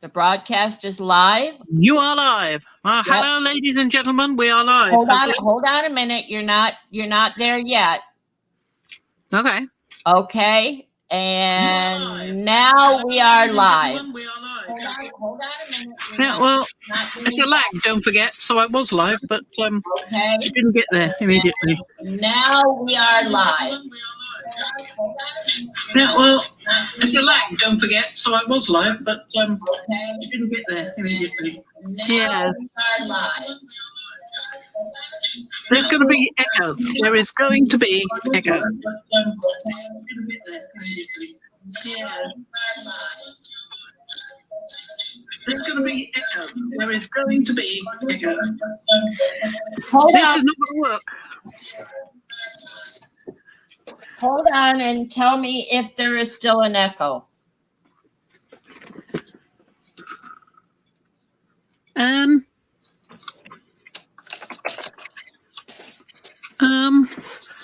The broadcast is live. You are live. Yep. Hello, ladies and gentlemen. We are live. Hold on a minute. You're not there yet. Okay. Okay. And now we are live. Hold on a minute. Yeah, well, it's a lag, don't forget. So I was live, but okay. It didn't get there immediately. Now we are live. Yeah, well, it's a lag, don't forget. So I was live, but It didn't get there immediately. Yes. We are live. There's going to be echo. There is going to be echo. There's going to be echo. There is going to be echo. This is not going to work. Hold on and tell me if there is still an echo.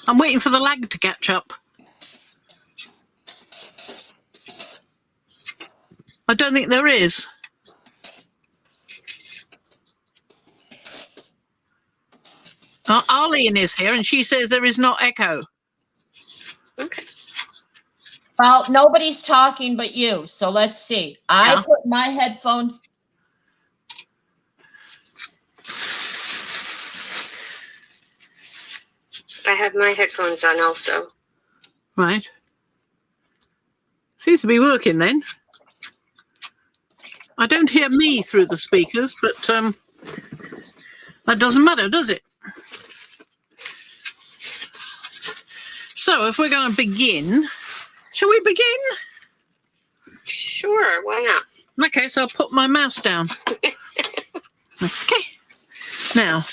I'm waiting for the lag to catch up. I don't think there is. Arlene is here and she says there is not echo. Okay. Well, nobody's talking but you, so let's see. I put my headphones. I have my headphones on also. Right. Seems to be working then. I don't hear me through the speakers, but that doesn't matter, does it? So if we're going to begin, shall we begin? Sure, why not? Okay, so I'll put my mouse down. Okay. Now,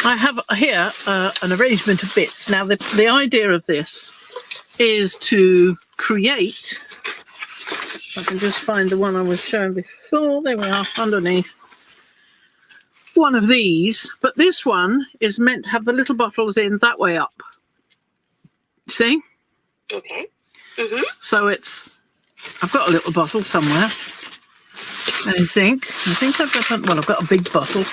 I have here an arrangement of bits. Now, the idea of this is to create, if I can just find the one I was showing before. There we are, underneath. One of these, but this one is meant to have the little bottles in that way up. See? Okay. Mm-hmm. So I've got a little bottle somewhere. I think I've got a big bottle.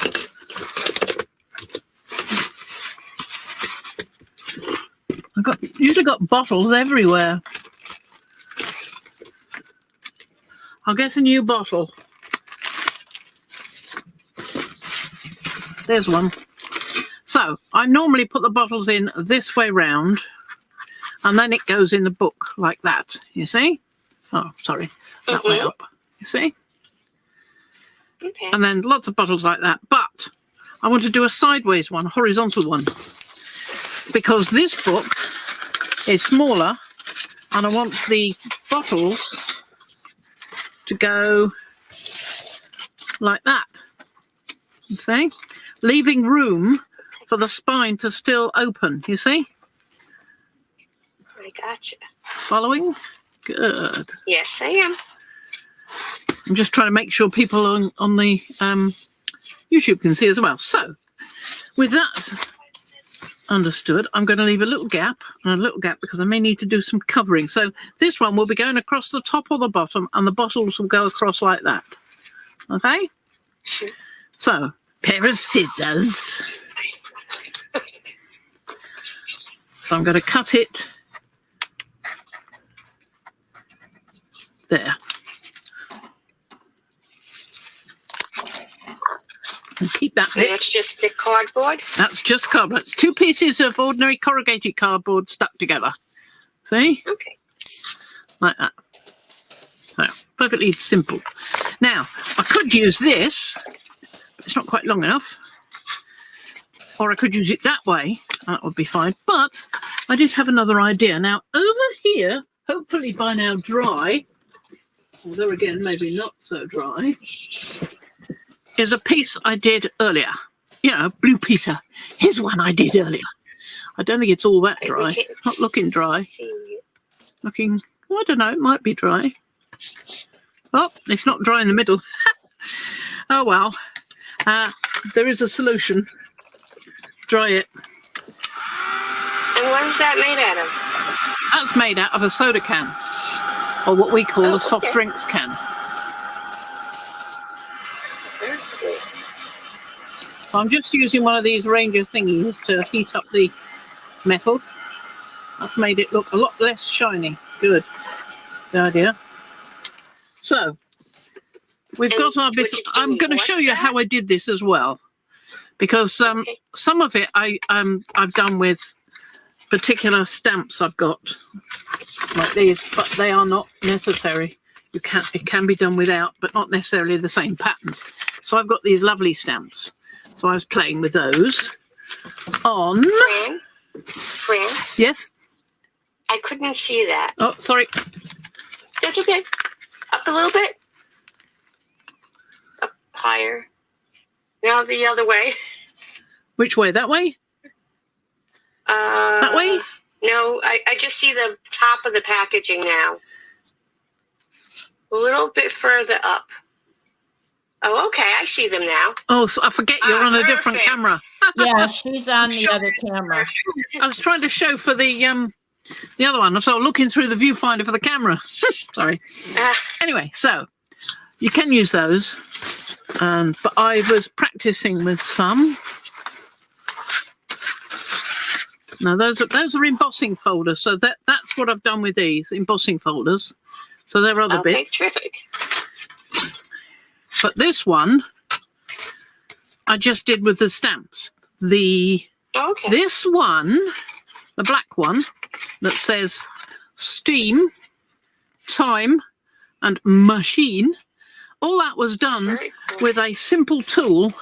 Usually got bottles everywhere. I'll get a new bottle. There's one. So I normally put the bottles in this way round, and then it goes in the book like that. You see? Oh, sorry, that way up. You see? Okay. And then lots of bottles like that. But I want to do a sideways one, horizontal one, because this book is smaller and I want the bottles to go like that. You see? Leaving room for the spine to still open, you see? I gotcha. Following? Good. Yes, I am. I'm just trying to make sure people on the YouTube can see as well. So, with that understood, I'm going to leave a little gap because I may need to do some covering. So this one will be going across the top or the bottom, and the bottles will go across like that. Okay? Sure. So, pair of scissors. So I'm going to cut it there. And keep that bit. And that's just the cardboard? That's just cardboard. It's 2 pieces of ordinary corrugated cardboard stuck together. See? Okay. Like that. So, perfectly simple. Now, I could use this, but it's not quite long enough. Or I could use it that way. That would be fine. But I did have another idea. Now, over here, hopefully by now dry, although again, maybe not so dry, is a piece I did earlier. You know, Blue Peter. Here's one I did earlier. I don't think it's all that dry. It's not looking dry. Looking, I don't know, it might be dry. Oh, it's not dry in the middle. Oh, well. There is a solution. Dry it. And what is that made out of? That's made out of a soda can. Or what we call a soft drinks can. I'm just using one of these Ranger thingies to heat up the metal. That's made it look a lot less shiny. Good. Good idea. So we've And got our bit. would you do I'm going to wash show you that? how I did this as well, because Okay. some of it I've done with particular stamps I've got, like these, but they are not necessary. It can be done without, but not necessarily the same patterns. So I've got these lovely stamps. So I was playing with those on. Fran, Yes. I couldn't see that. Oh, sorry. That's okay. Up a little bit. Up higher. Now the other way. Which way? That way? That way? No, I just see the top of the packaging now. A little bit further up. Oh, okay. I see them now. Oh, so I forget you're on a different Perfect. camera. Yeah, she's on the other camera. I was trying to show for the other one, so looking through the viewfinder for the camera. Sorry. Anyway, so you can use those, but I was practicing with some. Now those are embossing folders, so that's what I've done with these embossing folders. So there are other Okay, bits. terrific. But this one I just did with the stamps. Okay. This one, the black one that says steam, time, and machine, all that was done Very cool. with a simple tool,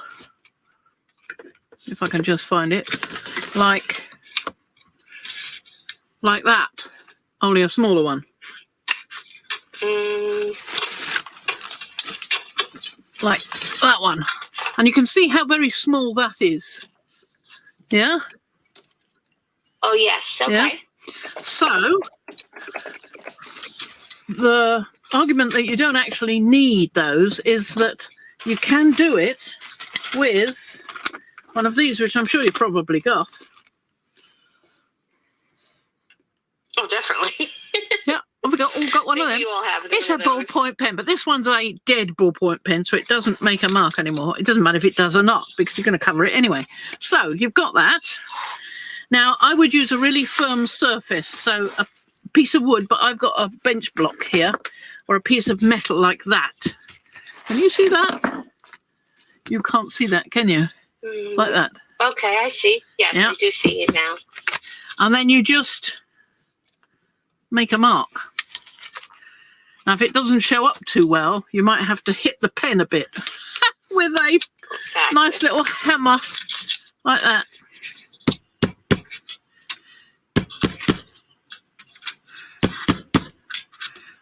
if I can just find it, like that, only a smaller one. Like that one. And you can see how very small that is. Yeah? Oh, yes. Okay. Yeah. So, the argument that you don't actually need those is that you can do it with one of these, which I'm sure you probably got. Oh, definitely. Yeah, we've all got one of them. You all have It's a one of those. ballpoint pen, but this one's a dead ballpoint pen, so it doesn't make a mark anymore. It doesn't matter if it does or not, because you're going to cover it anyway. So you've got that. Now, I would use a really firm surface, so a piece of wood, but I've got a bench block here, or a piece of metal like that. Can you see that? You can't see that, can you? Like that. Okay, I see. Yes, Yeah. I do see it now. And then you just make a mark. Now, if it doesn't show up too well, you might have to hit the pen a bit with a Gotcha. nice little hammer like that.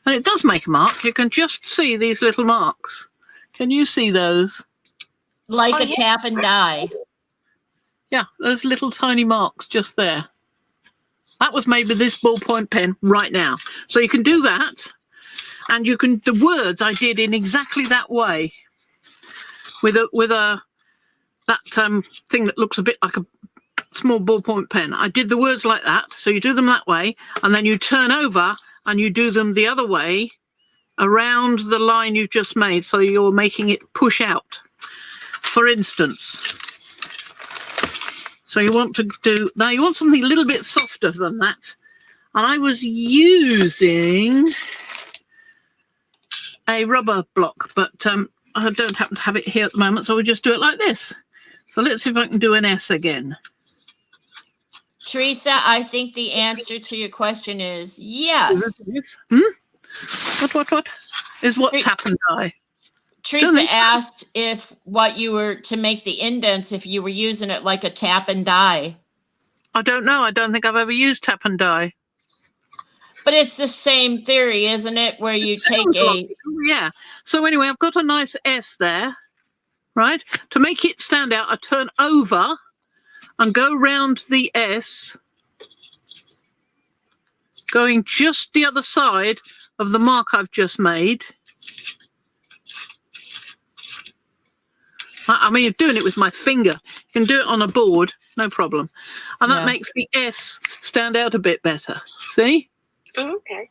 And it does make a mark. You can just see these little marks. Can you see those? Like Oh, a yeah. tap and die. Yeah, those little tiny marks just there. That was made with this ballpoint pen right now. So you can do that. And you can, the words I did in exactly that way. With that thing that looks a bit like a small ballpoint pen. I did the words like that. So you do them that way. And then you turn over and you do them the other way around the line you've just made. So you're making it push out. For instance. So you want to do, now you want something a little bit softer than that. And I was using a rubber block, but I don't happen to have it here at the moment, so we'll just do it like this. So let's see if I can do an S again. Teresa, I think the answer to your question is yes. What? Is what tap and die? Teresa asked if what you were to make the indents, if you were using it like a tap and die. I don't know. I don't think I've ever used tap and die. But it's the same theory, isn't it? Where you take Yeah. So anyway, I've got a nice S there, right? To make it stand out, I turn over and go round the S, going just the other side of the mark I've just made. I mean, you're doing it with my finger. You can do it on a board, no problem. And that makes the S stand out a bit better. See? Okay.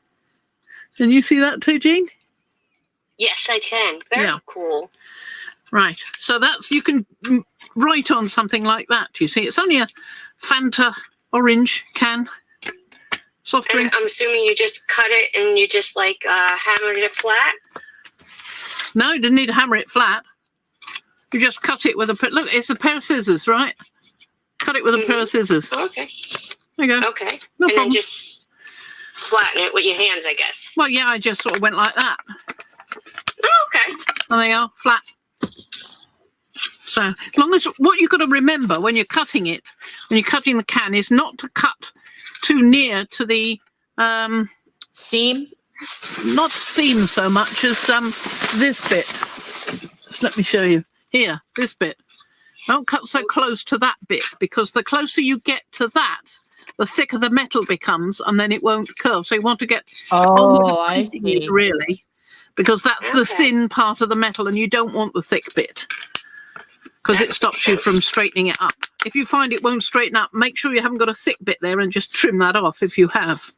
Can you see that too, Jean? Yes, I can. Very cool. Right. So that's, you can write on something like that. You see, it's only a Fanta orange can. Soft And drink. I'm assuming you just cut it and you just like hammered it flat. No, you didn't need to hammer it flat. You just cut it with a, look, it's a pair of scissors, right? Cut it with a pair of scissors. Okay. There you go. Okay. No and problem. then just flatten it with your hands, I guess. Well, yeah, I just sort of went like that. Oh, okay. And there you are, flat. So, as long as, what you've got to remember when you're cutting it, when you're cutting the can, is not to cut too near to the, Seam? not seam so much as this bit. Just let me show you. Here, this bit. Don't cut so close to that bit, because the closer you get to that, the thicker the metal becomes, and then it won't curve. So you want to get Oh, I on the see. really, because that's the Okay. thin part of the metal, and you don't want the thick bit, because it stops you from straightening it up. If you find it won't straighten up, make sure you haven't got a thick bit there, and just trim that off if you have,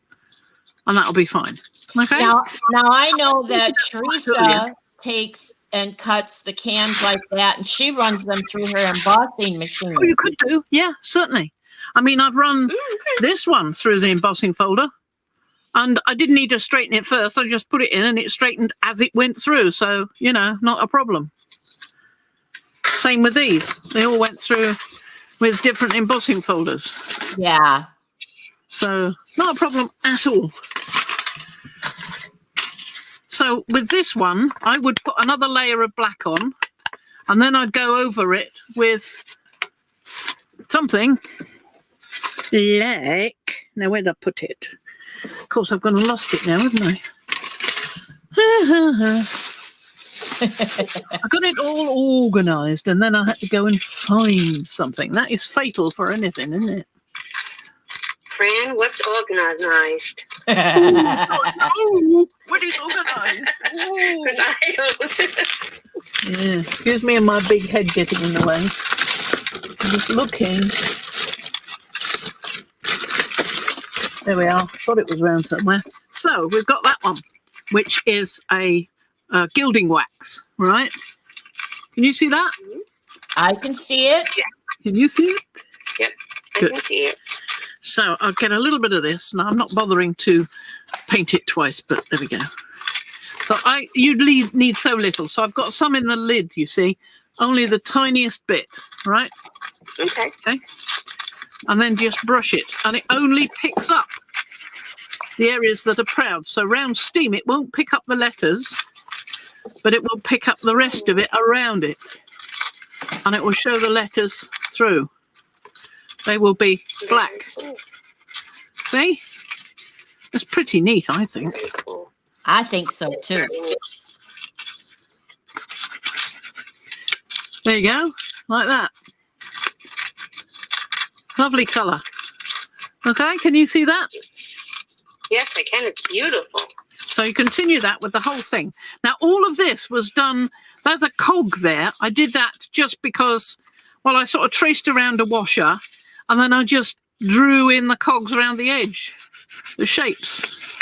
and that'll be fine. Okay. Now I know that Brilliant. Teresa takes and cuts the cans like that, and she runs them through her embossing machine. Oh, you could do, yeah, certainly. I mean, I've run this one through the embossing folder, and I didn't need to straighten it first. I just put it in, and it straightened as it went through. So, you know, not a problem. Same with these. They all went through with different embossing folders. Yeah. So, not a problem at all. So, with this one, I would put another layer of black on, and then I'd go over it with something like, now where did I put it? Of course, I've gone and lost it now, haven't I? I got it all organised, and then I had to go and find something. That is fatal for anything, isn't it? Fran, what's organized? Oh, what is organised? Because I don't. Yeah, excuse me and my big head getting in the way. I'm just looking. There we are. Thought it was around somewhere. So we've got that one, which is a gilding wax, right? Can you see that? I can see it. Can you see it? Yep, I Good. can see it. So I'll get a little bit of this. Now I'm not bothering to paint it twice, but there we go. So you need so little. So I've got some in the lid, you see, only the tiniest bit, right? Okay. And then just brush it, and it only picks up the areas that are proud. So round steam, it won't pick up the letters, but it will pick up the rest of it around it, and it will show the letters through. They will be black. See? It's pretty neat, I think. Very cool. I think so too. There you go, like that. Lovely colour. Okay, can you see that? Yes, I can. It's beautiful. So you continue that with the whole thing. Now, all of this was done, there's a cog there. I did that just because, well, I sort of traced around a washer, and then I just drew in the cogs around the edge, the shapes,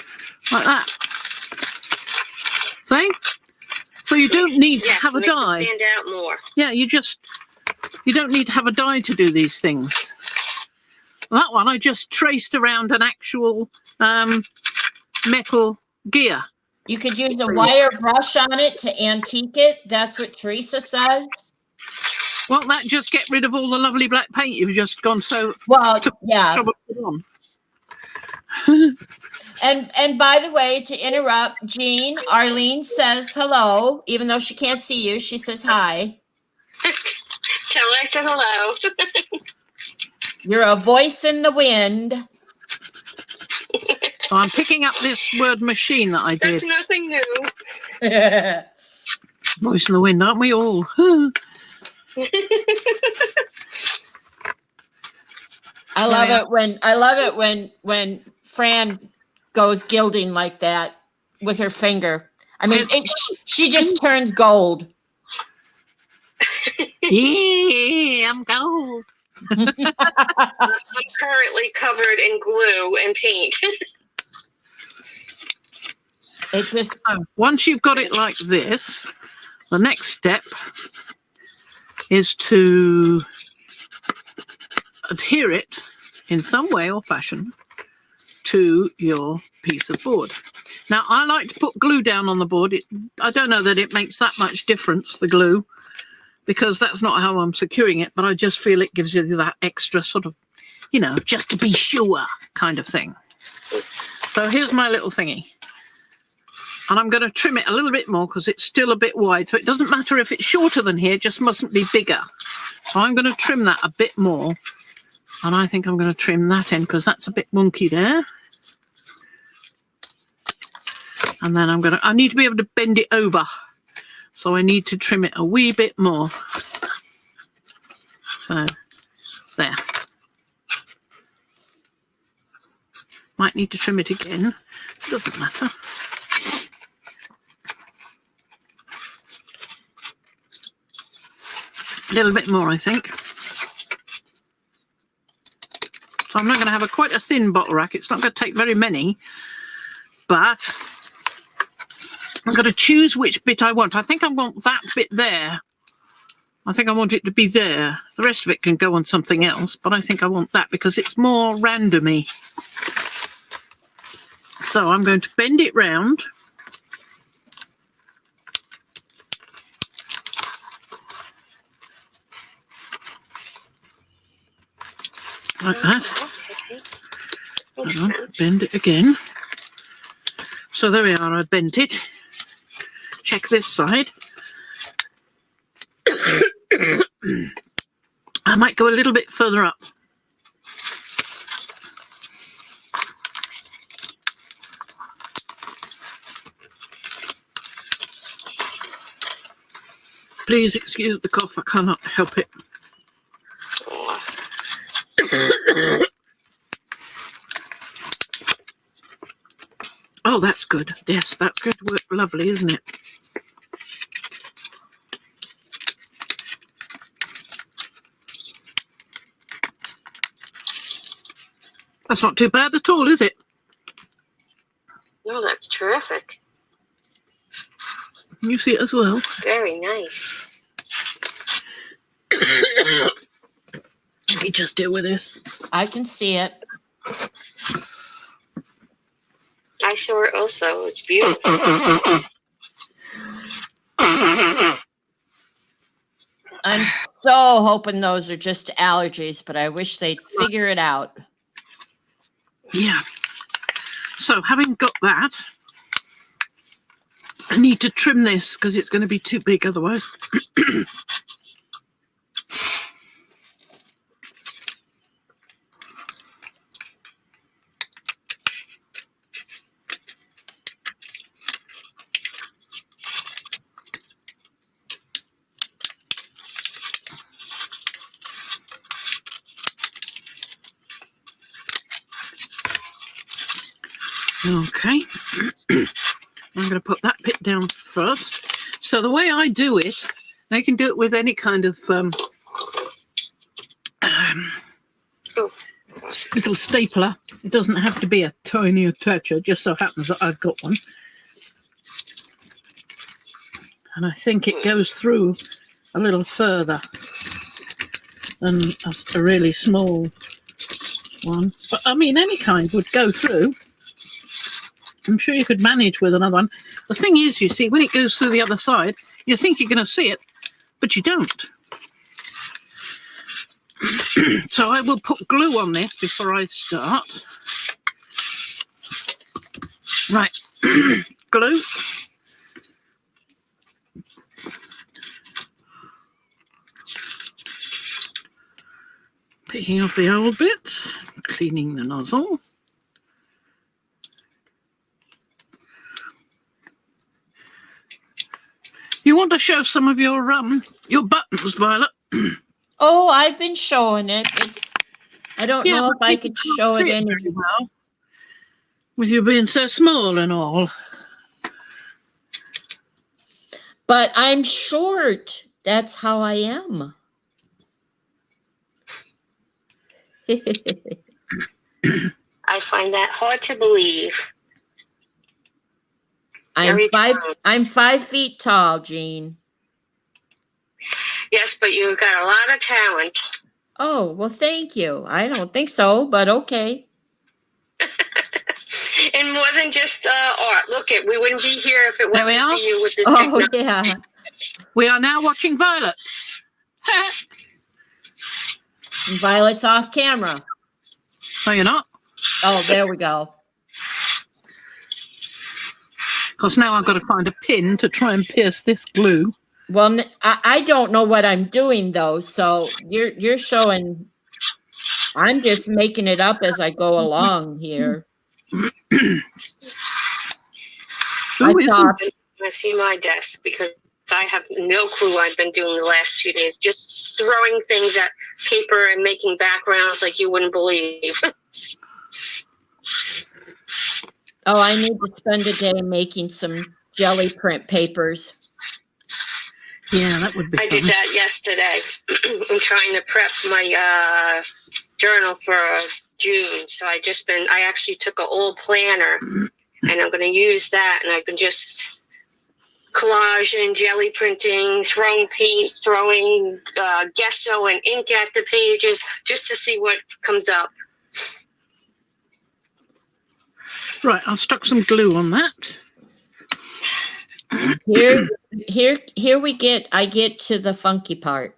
like that. See? So you don't need to Yes, have a makes it die. stand out more. Yeah, you don't need to have a die to do these things. That one, I just traced around an actual metal gear. You could use a wire brush on it to antique it. That's what Teresa says. Well, that just get rid of all the lovely black paint you've just gone so Well, yeah. trouble to put on. And by the way, to interrupt, Jean, Arlene says hello, even though she can't see you. She says hi. Tell her I said hello. You're a voice in the wind. So I'm picking up this word machine that I did. That's nothing new. Voice in the wind, aren't we all? I love it when Fran goes gilding like that with her finger. I mean, she just turns gold. Yeah, I'm gold. I'm currently covered in glue and paint. It just So once you've got it like this, the next step is to adhere it in some way or fashion to your piece of board. Now, I like to put glue down on the board. I don't know that it makes that much difference, the glue, because that's not how I'm securing it, but I just feel it gives you that extra sort of, you know, just to be sure kind of thing. So here's my little thingy. And I'm going to trim it a little bit more because it's still a bit wide. So it doesn't matter if it's shorter than here, it just mustn't be bigger. So I'm going to trim that a bit more. And I think I'm going to trim that in because that's a bit wonky there. And then I need to be able to bend it over. So I need to trim it a wee bit more. So there. Might need to trim it again. Doesn't matter. A little bit more, I think. So I'm not going to have quite a thin bottle rack. It's not going to take very many, but I'm going to choose which bit I want. I think I want that bit there. I think I want it to be there. The rest of it can go on something else, but I think I want that because it's more randomy. So I'm going to bend it round. Like that. Okay. Bend it again. So there we are, I bent it. Check this side. I might go a little bit further up. Please excuse the cough, I cannot help it. Oh, that's good. Yes, that's going to work lovely, isn't it? That's not too bad at all, is it? No, that's terrific. You see it as well? Very nice. Let me just deal with this. I can see it. I saw it also. It's beautiful. I'm so hoping those are just allergies, but I wish they'd figure it out. Yeah. So having got that, I need to trim this because it's going to be too big otherwise. Okay, I'm going to put that bit down first. So the way I do it, I can do it with any kind of little stapler. It doesn't have to be a tiny attacher, just so happens that I've got one. And I think it goes through a little further than a really small one. But I mean, any kind would go through. I'm sure you could manage with another one. The thing is, you see, when it goes through the other side, you think you're going to see it, but you don't. So I will put glue on this before I start. Right, glue. Picking off the old bits, cleaning the nozzle. You want to show some of your buttons, Violet? Oh, I've been showing it. I don't know if I could show it any well. With you being so small and all. But I'm short. That's how I am. I find that hard to believe. I'm 5 feet tall, Jean. Yes, but you've got a lot of talent. Oh, well, thank you. I don't think so, but okay. And more than just art. Look, we wouldn't be here if it There we wasn't for are. you with this Oh, technology. yeah. We are now watching Violet. Violet's off camera. No, you're not. Oh, there we go. Because now I've got to find a pin to try and pierce this glue. Well, I don't know what I'm doing though, so you're showing. I'm just making it up as I go along here. I see my desk because I have no clue what I've been doing the last 2 days. Just throwing things at paper and making backgrounds like you wouldn't believe. Oh, I need to spend a day making some jelly print papers. Yeah, that would be fun. I did that yesterday. I'm trying to prep my journal for June. So I actually took an old planner and I'm going to use that. And I've been just collaging, jelly printing, throwing paint, throwing gesso and ink at the pages just to see what comes up. Right, I'll stuck some glue on that. Here I get to the funky part.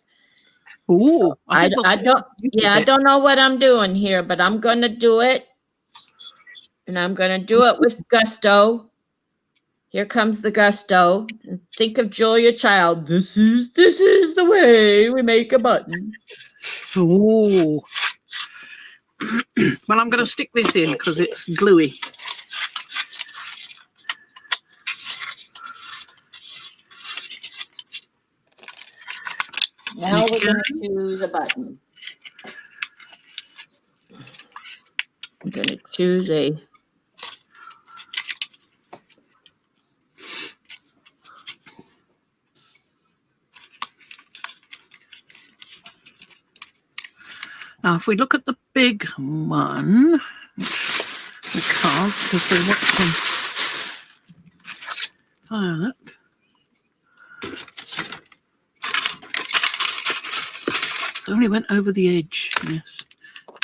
Ooh, I don't know what I'm doing here, but I'm going to do it. And I'm going to do it with gusto. Here comes the gusto. Think of Julia Child. This is the way we make a button. Ooh. Well, I'm going to stick this in because it's gluey. Now we're going to choose a button. I'm going to choose a... Now, if we look at the big one, we can't because they want some violet. It only went over the edge. Yes,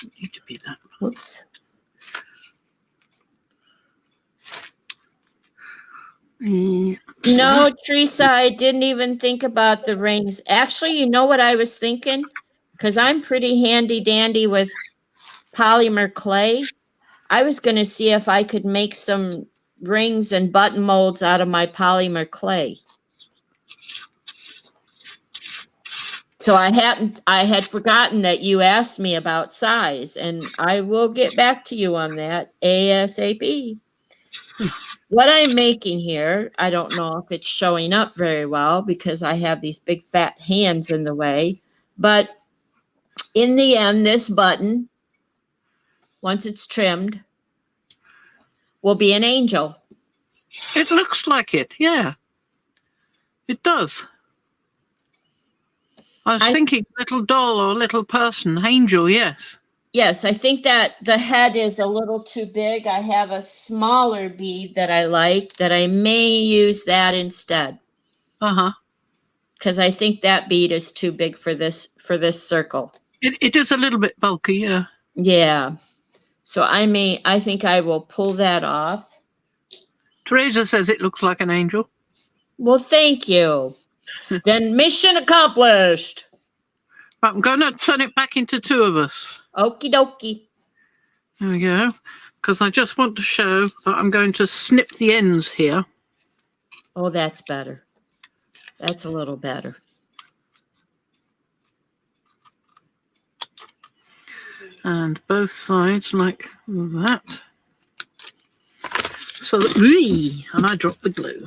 it need to be that. Whoops. No, Teresa, I didn't even think about the rings. Actually, you know what I was thinking? Because I'm pretty handy dandy with polymer clay. I was going to see if I could make some rings and button molds out of my polymer clay. So I had forgotten that you asked me about size, and I will get back to you on that ASAP. What I'm making here, I don't know if it's showing up very well because I have these big fat hands in the way, but in the end, this button, once it's trimmed, will be an angel. It looks like it, yeah. It does. I was thinking little doll or little person, angel, yes. Yes, I think that the head is a little too big. I have a smaller bead that I like that I may use that instead. Uh-huh. Because I think that bead is too big for this circle. It is a little bit bulky, yeah. Yeah. So I think I will pull that off. Teresa says it looks like an angel. Well, thank you. Then mission accomplished. Right, I'm going to turn it back into two of us. Okie dokie. There we go. Because I just want to show that I'm going to snip the ends here. Oh, that's better. That's a little better. And both sides like that. So that, and I drop the glue.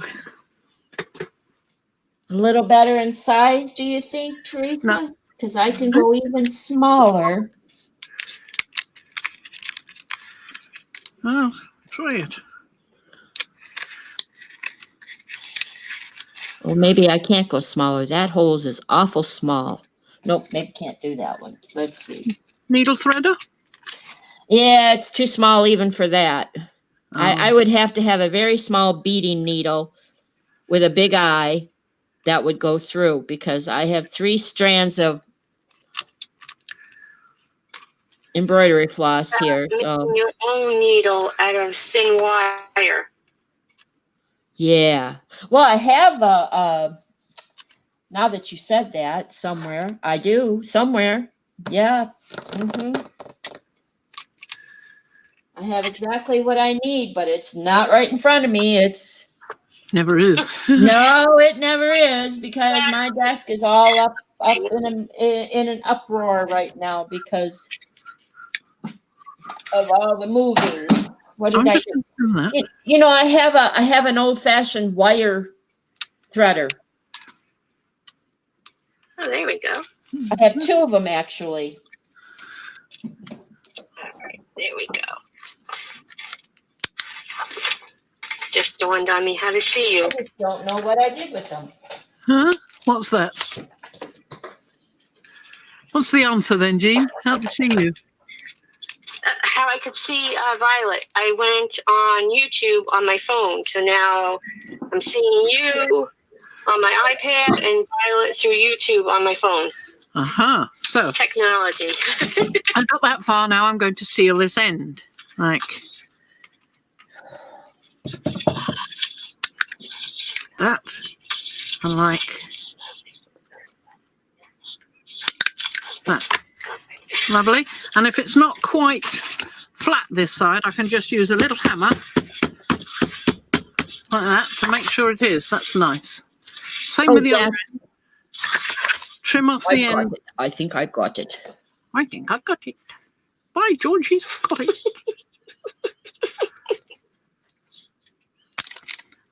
A little better in size, do you think, Teresa? No. Because I can go even smaller. Oh, try it. Or maybe I can't go smaller. That hole is awful small. Nope, maybe can't do that one. Let's see. Needle threader? Yeah, it's too small even for that. Oh. I would have to have a very small beading needle with a big eye that would go through, because I have 3 strands of embroidery floss here. So Making your own needle out of thin wire. yeah. Well, I have now that you said that, somewhere. I do, somewhere. Yeah. I have exactly what I need, but it's not right in front of me. It's Never is. no, it never is, because my desk is all up in an uproar right now because of all the moving. What So did I'm I just do? doing that. You know, I have an old-fashioned wire threader. Oh, there we go. I have 2 of them actually. All right, there we go. Just dawned on me how to see you. I just don't know what I did with them. Huh? What's that? What's the answer then, Jean? How to see you? How I could see Violet. I went on YouTube on my phone, so now I'm seeing you on my iPad and Violet through YouTube on my phone. Aha. So Technology. I got that far. Now I'm going to seal this end. Like that. And like that. Lovely. And if it's not quite flat this side, I can just use a little hammer like that to make sure it is. That's nice. Same with the other end. Trim off the end. I think I've got it. I think I've got it. By George, she's got it.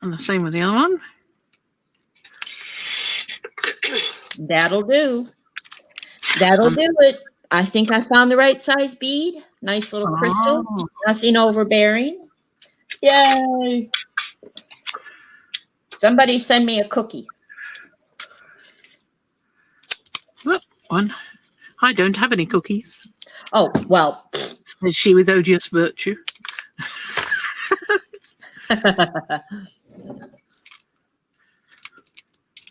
And the same with the other one. That'll do. That'll do it. I think I found the right size bead. Nice little crystal. Oh. Nothing overbearing. Yay. Somebody send me a cookie. Well, one. I don't have any cookies, Oh, well. says she with odious virtue.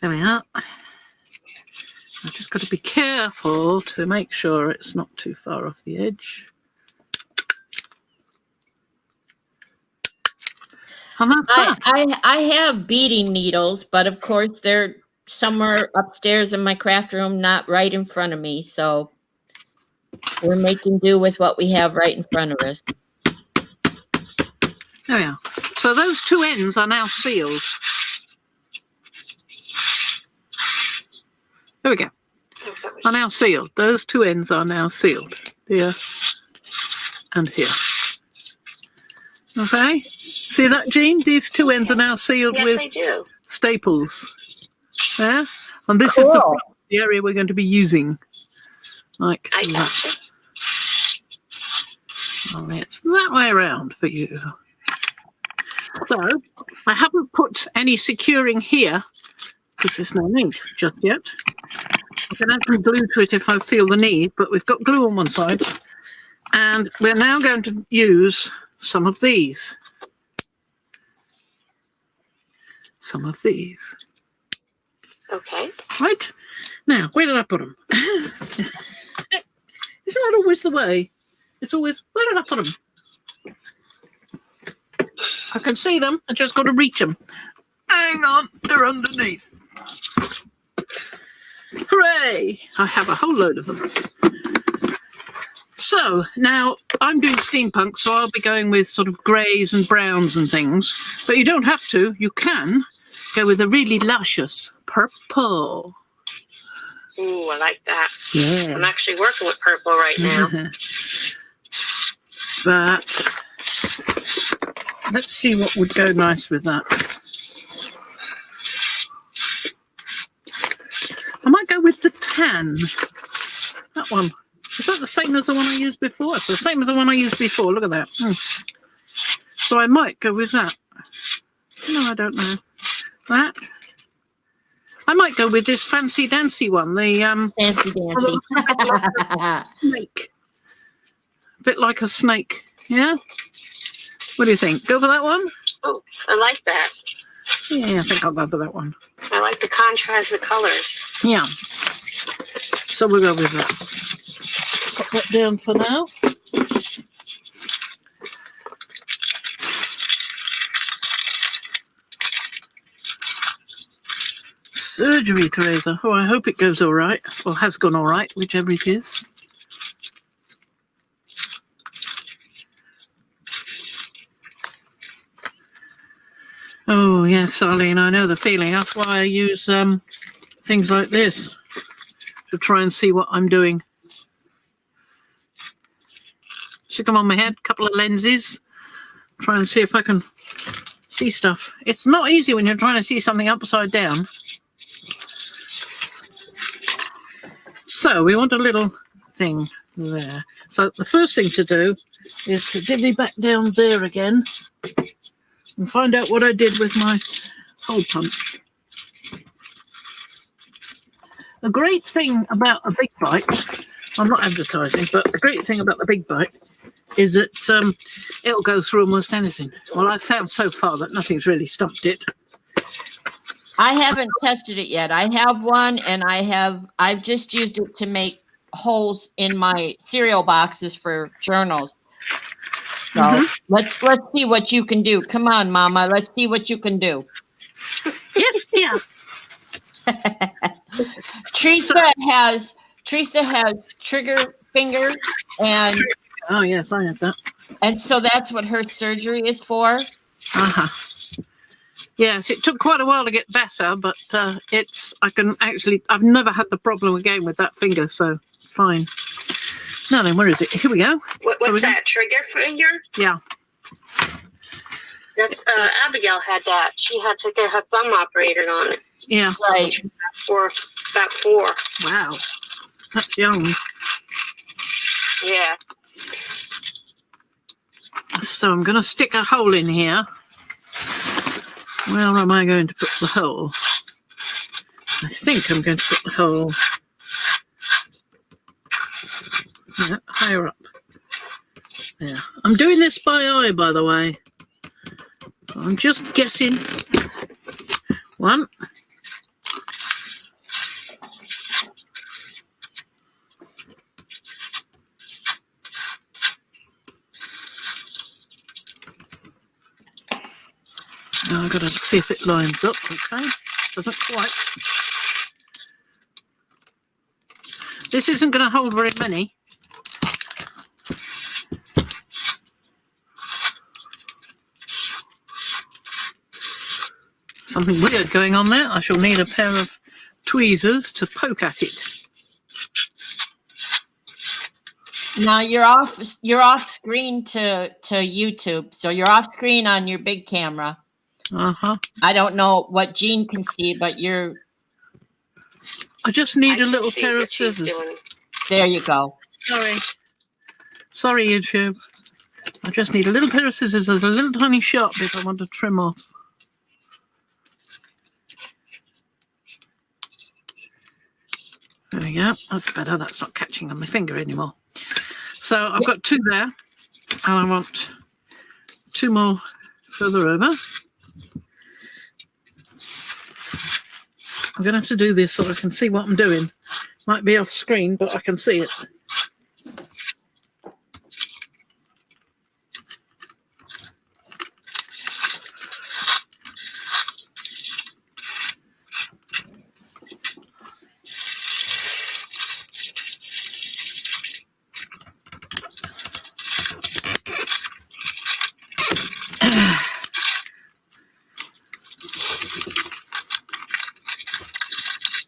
There we are. I've just got to be careful to make sure it's not too far off the edge. And that's that. I have beading needles, but of course they're somewhere upstairs in my craft room, not right in front of me. So we're making do with what we have right in front of us. There we are. So those 2 ends are now sealed. There we go. Are now sealed. Those 2 ends are now sealed. Here and here. Okay. See that, Jean? These 2 ends are now sealed Yes, with I do. staples. There. And this is the area we're going to be using. Like I that. gotcha. And it's that way around for you. So I haven't put any securing here because there's no need just yet. I can add some glue to it if I feel the need, but we've got glue on one side. And we're now going to use some of these. Some of these. Okay. Right? Now, where did I put them? Isn't that always the way? It's always, where did I put them? I can see them. I just got to reach them. Hang on, they're underneath. Hooray! I have a whole load of them. So now I'm doing steampunk, so I'll be going with sort of greys and browns and things. But you don't have to. You can go with a really luscious purple. Ooh, I like that. Yeah. I'm actually working with purple right now. But let's see what would go nice with that. I might go with the tan. That one. Is that the same as the one I used before? It's the same as the one I used before. Look at that. So I might go with that. No, I don't know. That. I might go with this fancy dancy one. The Fancy dancy. snake. A bit like a snake. Yeah? What do you think? Go for that one? Oh, I like that. Yeah, I think I'll go for that one. I like the contrast of colors. Yeah. So we'll go with that. Put that down for now. Surgery, Teresa. Oh, I hope it goes all right, or has gone all right, whichever it is. Oh, yes, Arlene, I know the feeling. That's why I use things like this to try and see what I'm doing. Stick them on my head, couple of lenses, try and see if I can see stuff. It's not easy when you're trying to see something upside down. So we want a little thing there. So the first thing to do is to divvy back down there again and find out what I did with my hole punch. The great thing about a big bite, I'm not advertising, but the great thing about the big bite is that it'll go through almost anything. Well, I've found so far that nothing's really stumped it. I haven't tested it yet. I have one, and I've just used it to make holes in my cereal boxes for journals. So let's see what you can do. Come on, Mama. Let's see what you can do. Yes, dear. Teresa has trigger fingers, and Oh yes, I have that. And so that's what her surgery is for. Uh-huh. Yes, it took quite a while to get better, but I've never had the problem again with that finger, so fine. Now then, where is it? Here we go. What's that, trigger finger? Yeah. That's, Abigail had that. She had to get her thumb operated on it. Yeah. Right. For about 4. Wow. That's young. Yeah. So I'm going to stick a hole in here. Where am I going to put the hole? I think I'm going to put the hole higher up. There. I'm doing this by eye, by the way. I'm just guessing. 1. Now I've got to see if it lines up. Okay, doesn't quite. This isn't going to hold very many. Something weird going on there. I shall need a pair of tweezers to poke at it. Now you're off screen to YouTube, so you're off screen on your big camera. Uh-huh. I don't know what Jean can see, but I just need a little pair of scissors. There you go. Sorry, YouTube. I just need a little pair of scissors. There's a little tiny sharp bit I want to trim off. There we go. That's better. That's not catching on my finger anymore. So I've got 2 there, and I want 2 more further over. I'm going to have to do this so I can see what I'm doing. Might be off screen, but I can see it.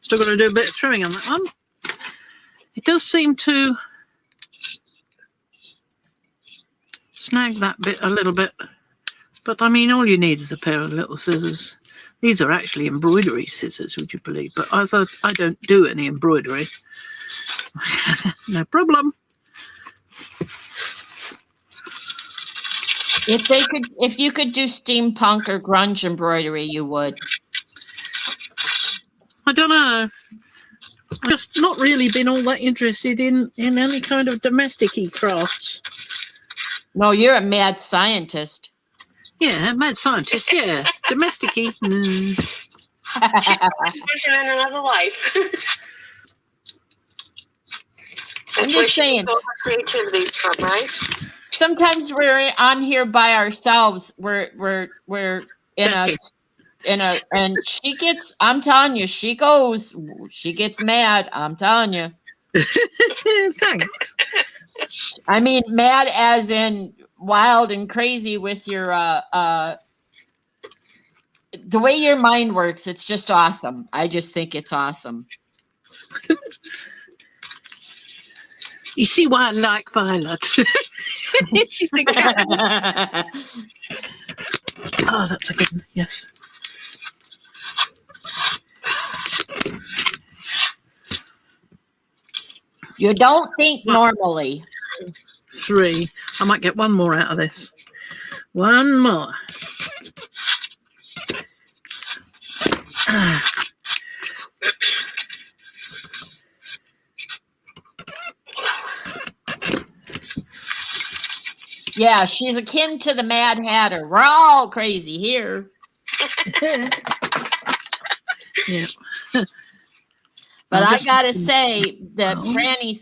Still got to do a bit of trimming on that one. It does seem to snag that bit a little bit, but I mean, all you need is a pair of little scissors. These are actually embroidery scissors, would you believe? But I don't do any embroidery. No problem. If you could do steampunk or grunge embroidery, you would. I don't know. I've just not really been all that interested in any kind of domestic-y crafts. No, you're a mad scientist. Yeah, mad scientist, yeah. Domestic-y, no. She's working in another life. I'm That's where just she saying. gets all her creativity from, right? Sometimes we're on here by ourselves. We're in a Testing. and she gets. I'm telling you, she gets mad. I'm telling you. Thanks. I mean, mad as in wild and crazy with your the way your mind works. It's just awesome. I just think it's awesome. You see why I like Violet. You think, oh, that's a good one. Yes. You don't think normally. 3. I might get one more out of this. One more. Yeah, she's akin to the Mad Hatter. We're all crazy here. Yeah. But I gotta say that Frankie.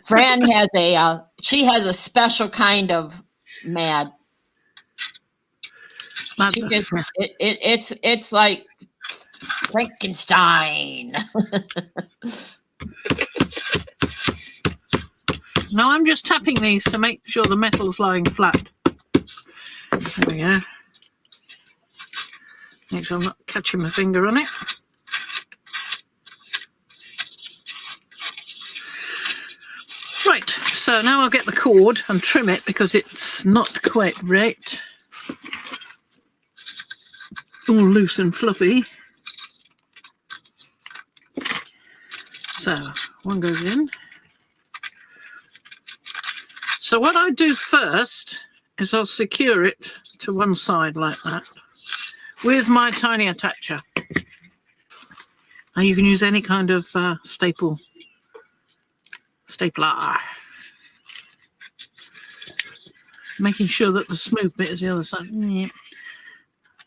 Fran has she has a special kind of mad. She just, it's like Frankenstein. No, I'm just tapping these to make sure the metal's lying flat. There we go. Make sure I'm not catching my finger on it. Right, so now I'll get the cord and trim it because it's not quite right. All loose and fluffy. So, one goes in. So what I do first is I'll secure it to one side like that with my tiny attacher. Now you can use any kind of stapler. Making sure that the smooth bit is the other side.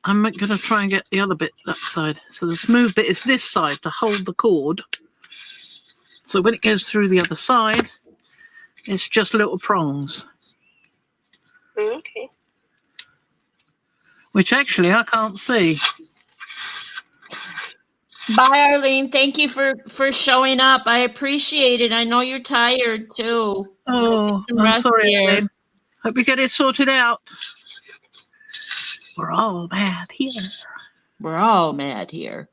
I'm going to try and get the other bit that side. So the smooth bit is this side to hold the cord. So when it goes through the other side, it's just little prongs. Okay. Which actually I can't see. Bye, Arlene. Thank you for showing up. I appreciate it. I know you're tired too. Oh, I'm sorry, Arlene. Hope we get it sorted out. We're all mad here. We're all mad here.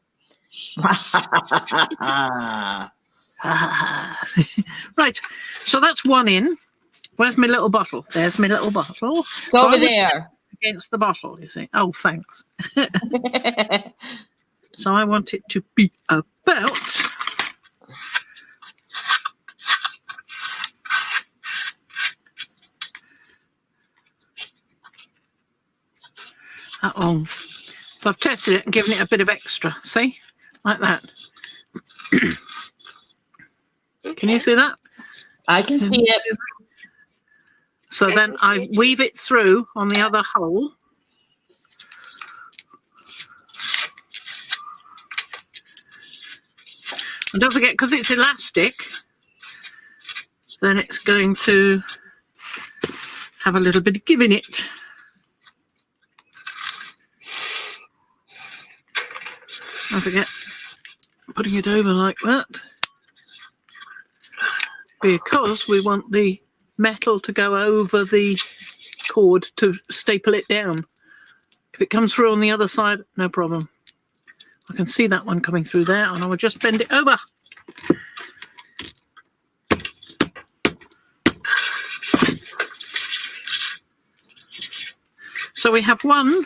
Right, so that's one in. Where's my little bottle? There's my little bottle. It's over there. Against the bottle, you see. Oh, thanks. So I want it to be about... that long. So I've tested it and given it a bit of extra. See? Like that. Can you see that? I can see it. So then I weave it through on the other hole. And don't forget, because it's elastic, then it's going to have a little bit of give in it. Don't forget putting it over like that, because we want the metal to go over the cord to staple it down. If it comes through on the other side, no problem. I can see that one coming through there, and I will just bend it over. So we have one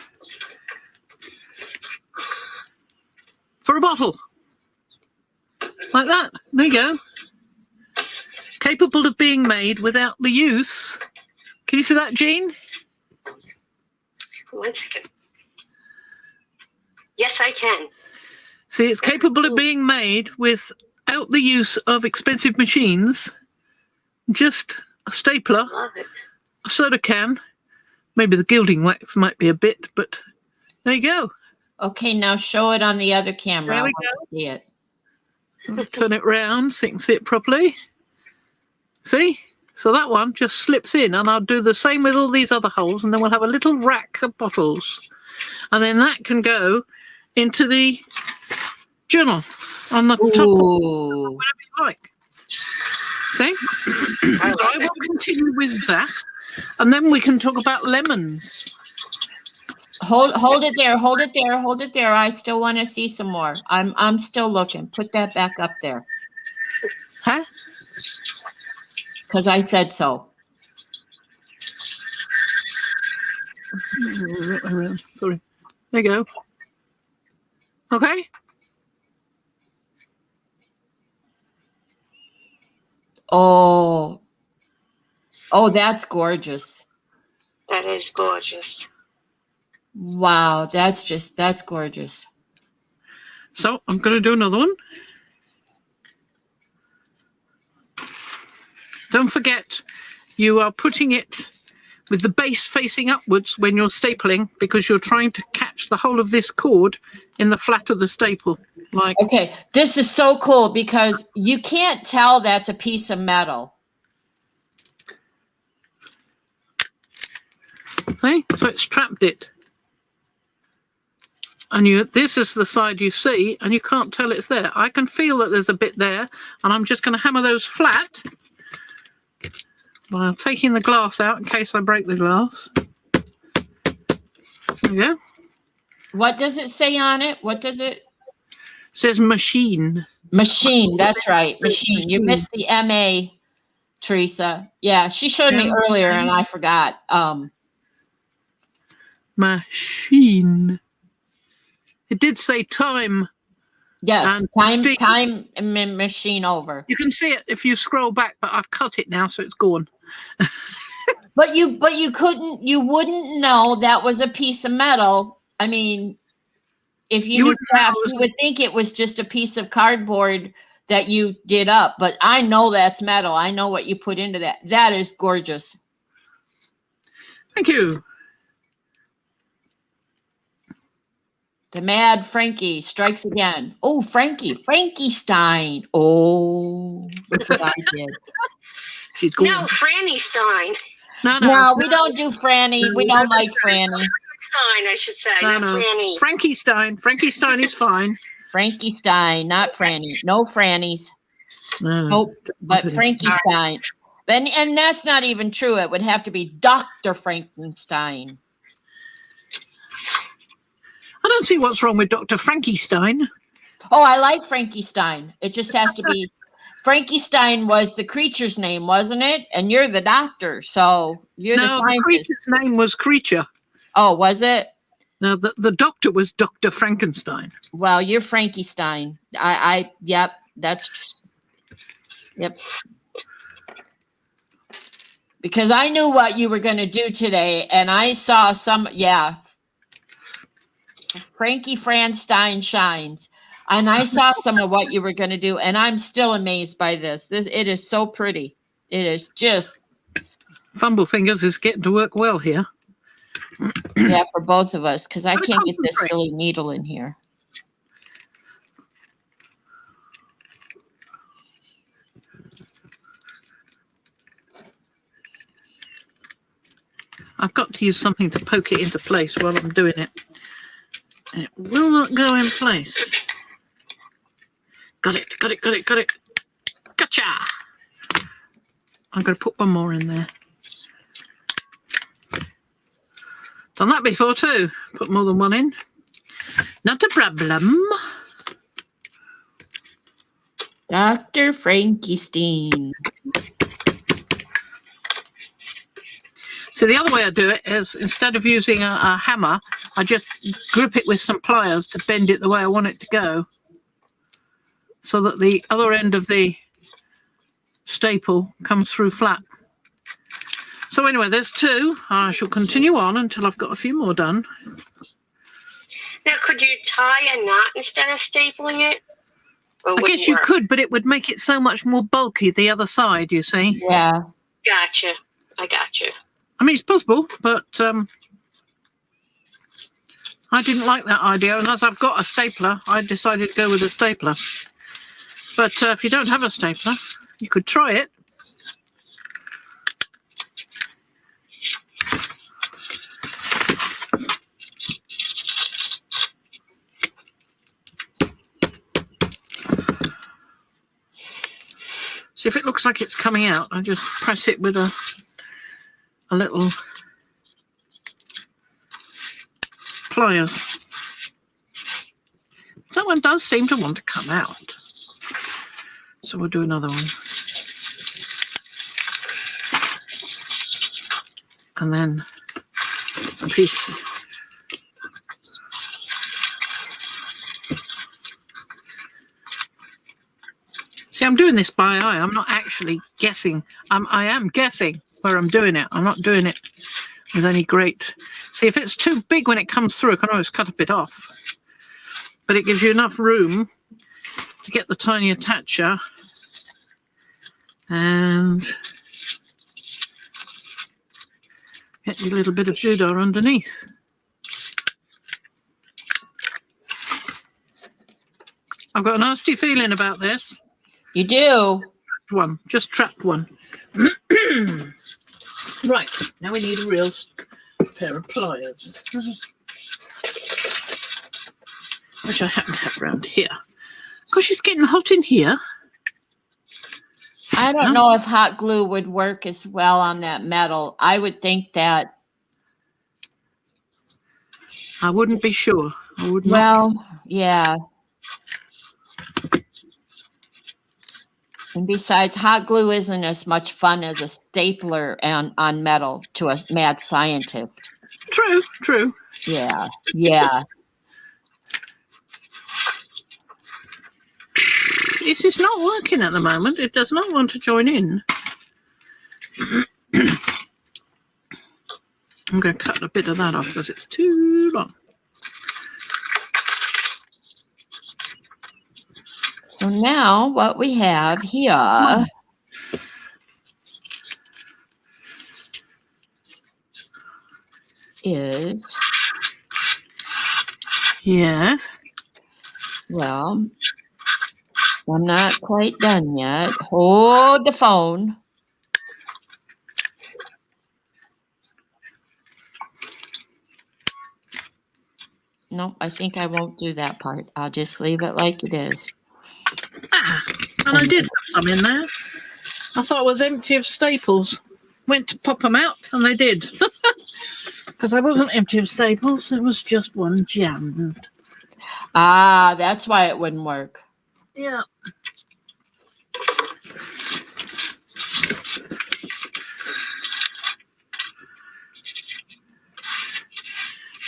for a bottle. Like that. There you go. Capable of being made without the use. Can you see that, Jean? 1 second. Yes, I can. See, it's capable of being made without the use of expensive machines. Just a stapler, Love it. a soda can, Maybe the gilding wax might be a bit, but there you go. Okay, now show it on the other camera. There we I want to see it. I'll turn it round so you can see it properly. See? So that one just slips in, and I'll do the same with all these other holes, and then we'll have a little rack of bottles. And then that can go into the journal on the top, Ooh. whatever you like. See? So I will continue with that, and then we can talk about lemons. Hold it there. Hold it there. Hold it there. I still want to see some more. I'm still looking. Put that back up there. Huh? Because I said so. Sorry. There you go. Okay. Oh, that's gorgeous. That is gorgeous. Wow, that's gorgeous. So I'm going to do another one. Don't forget, you are putting it with the base facing upwards when you're stapling, because you're trying to catch the whole of this cord in the flat of the staple. Like, Okay, this is so cool because you can't tell that's a piece of metal. see? So it's trapped it. And this is the side you see, and you can't tell it's there. I can feel that there's a bit there, and I'm just going to hammer those flat while taking the glass out in case I break the glass. There we go. What does it say on it? What does it? It says machine. Machine, that's right. Machine. You missed the MA, Teresa. Yeah, she showed me earlier and I forgot. Machine. It did say time. Yes, And time machine over. You can see it if you scroll back, but I've cut it now, so it's gone. But you wouldn't know that was a piece of metal. I mean, if you knew crafts, you would think it was just a piece of cardboard that you did up. But I know that's metal. I know what you put into that. That is gorgeous. Thank you. The mad Frankie strikes again. Oh, Frankie Stein. Oh, look what I did. She's gone. No, Franny Stein. No, we don't do Franny. We don't like Franny. Stein, I should say. No. Not Franny. Frankie Stein. Frankie Stein is fine. Frankie Stein, not Franny. No Frannies. No. Nope, but Frankie Stein. And that's not even true. It would have to be Dr. Frankenstein. I don't see what's wrong with Dr. Frankie Stein. Oh, I like Frankie Stein. It just has to be. Frankie Stein was the creature's name, wasn't it? And you're the doctor, so you're the scientist. The creature's name was Creature. Oh, was it? No, the doctor was Dr. Frankenstein. Well, you're Frankie Stein. Yep, that's, yep. Because I knew what you were going to do today, and I saw Frankie Franstein shines. And I saw some of what you were going to do, and I'm still amazed by this. It is so pretty. It is just. Fumble Fingers is getting to work well here. Yeah, for both of us, because I can't get this silly needle in here. I've got to use something to poke it into place while I'm doing it. It will not go in place. Got it. Gotcha! I'm going to put one more in there. Done that before too. Put more than one in. Not a problem. Dr. Frankenstein. So the other way I do it is, instead of using a hammer, I just grip it with some pliers to bend it the way I want it to go, so that the other end of the staple comes through flat. So anyway, there's two. I shall continue on until I've got a few more done. Now, could you tie a knot instead of stapling it? I guess you could, but it would make it so much more bulky the other side, you see. Yeah. Gotcha. I gotcha. I mean, it's possible, but I didn't like that idea. And as I've got a stapler, I decided to go with a stapler. But if you don't have a stapler, you could try it. See, if it looks like it's coming out, I just press it with a little pliers. That one does seem to want to come out. So we'll do another one. And then a piece. See, I'm doing this by eye. I'm not actually guessing. I am guessing where I'm doing it. I'm not doing it with any great... See, if it's too big when it comes through, I can always cut a bit off. But it gives you enough room to get the tiny attacher and get your little bit of doodah underneath. I've got a nasty feeling about this. You do? One, just trapped one. Right, now we need a real pair of pliers, which I happen to have around here. Gosh, it's getting hot in here. I don't know if hot glue would work as well on that metal. I would think that. I wouldn't be sure. I would not. Well, yeah. And besides, hot glue isn't as much fun as a stapler on metal to a mad scientist. True, true. Yeah, yeah. It's just not working at the moment. It does not want to join in. I'm going to cut a bit of that off because it's too long. So now what we have here is, Yes. well, I'm not quite done yet. Hold the phone. No, I think I won't do that part. I'll just leave it like it is. Ah, and I did have some in there. I thought it was empty of staples. Went to pop them out, and they did. Because I wasn't empty of staples. It was just one jammed. Ah, that's why it wouldn't work. Yeah.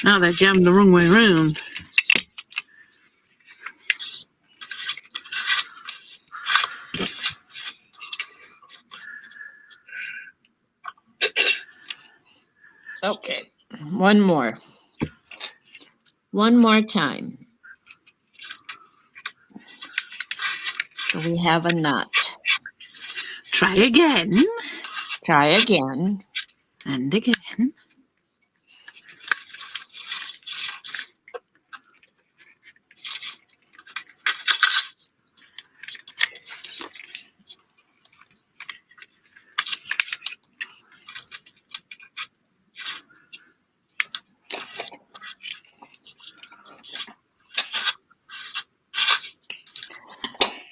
Now they're jammed the wrong way around. Okay, one more. One more time. So we have a nut. Try again. Try again. And again.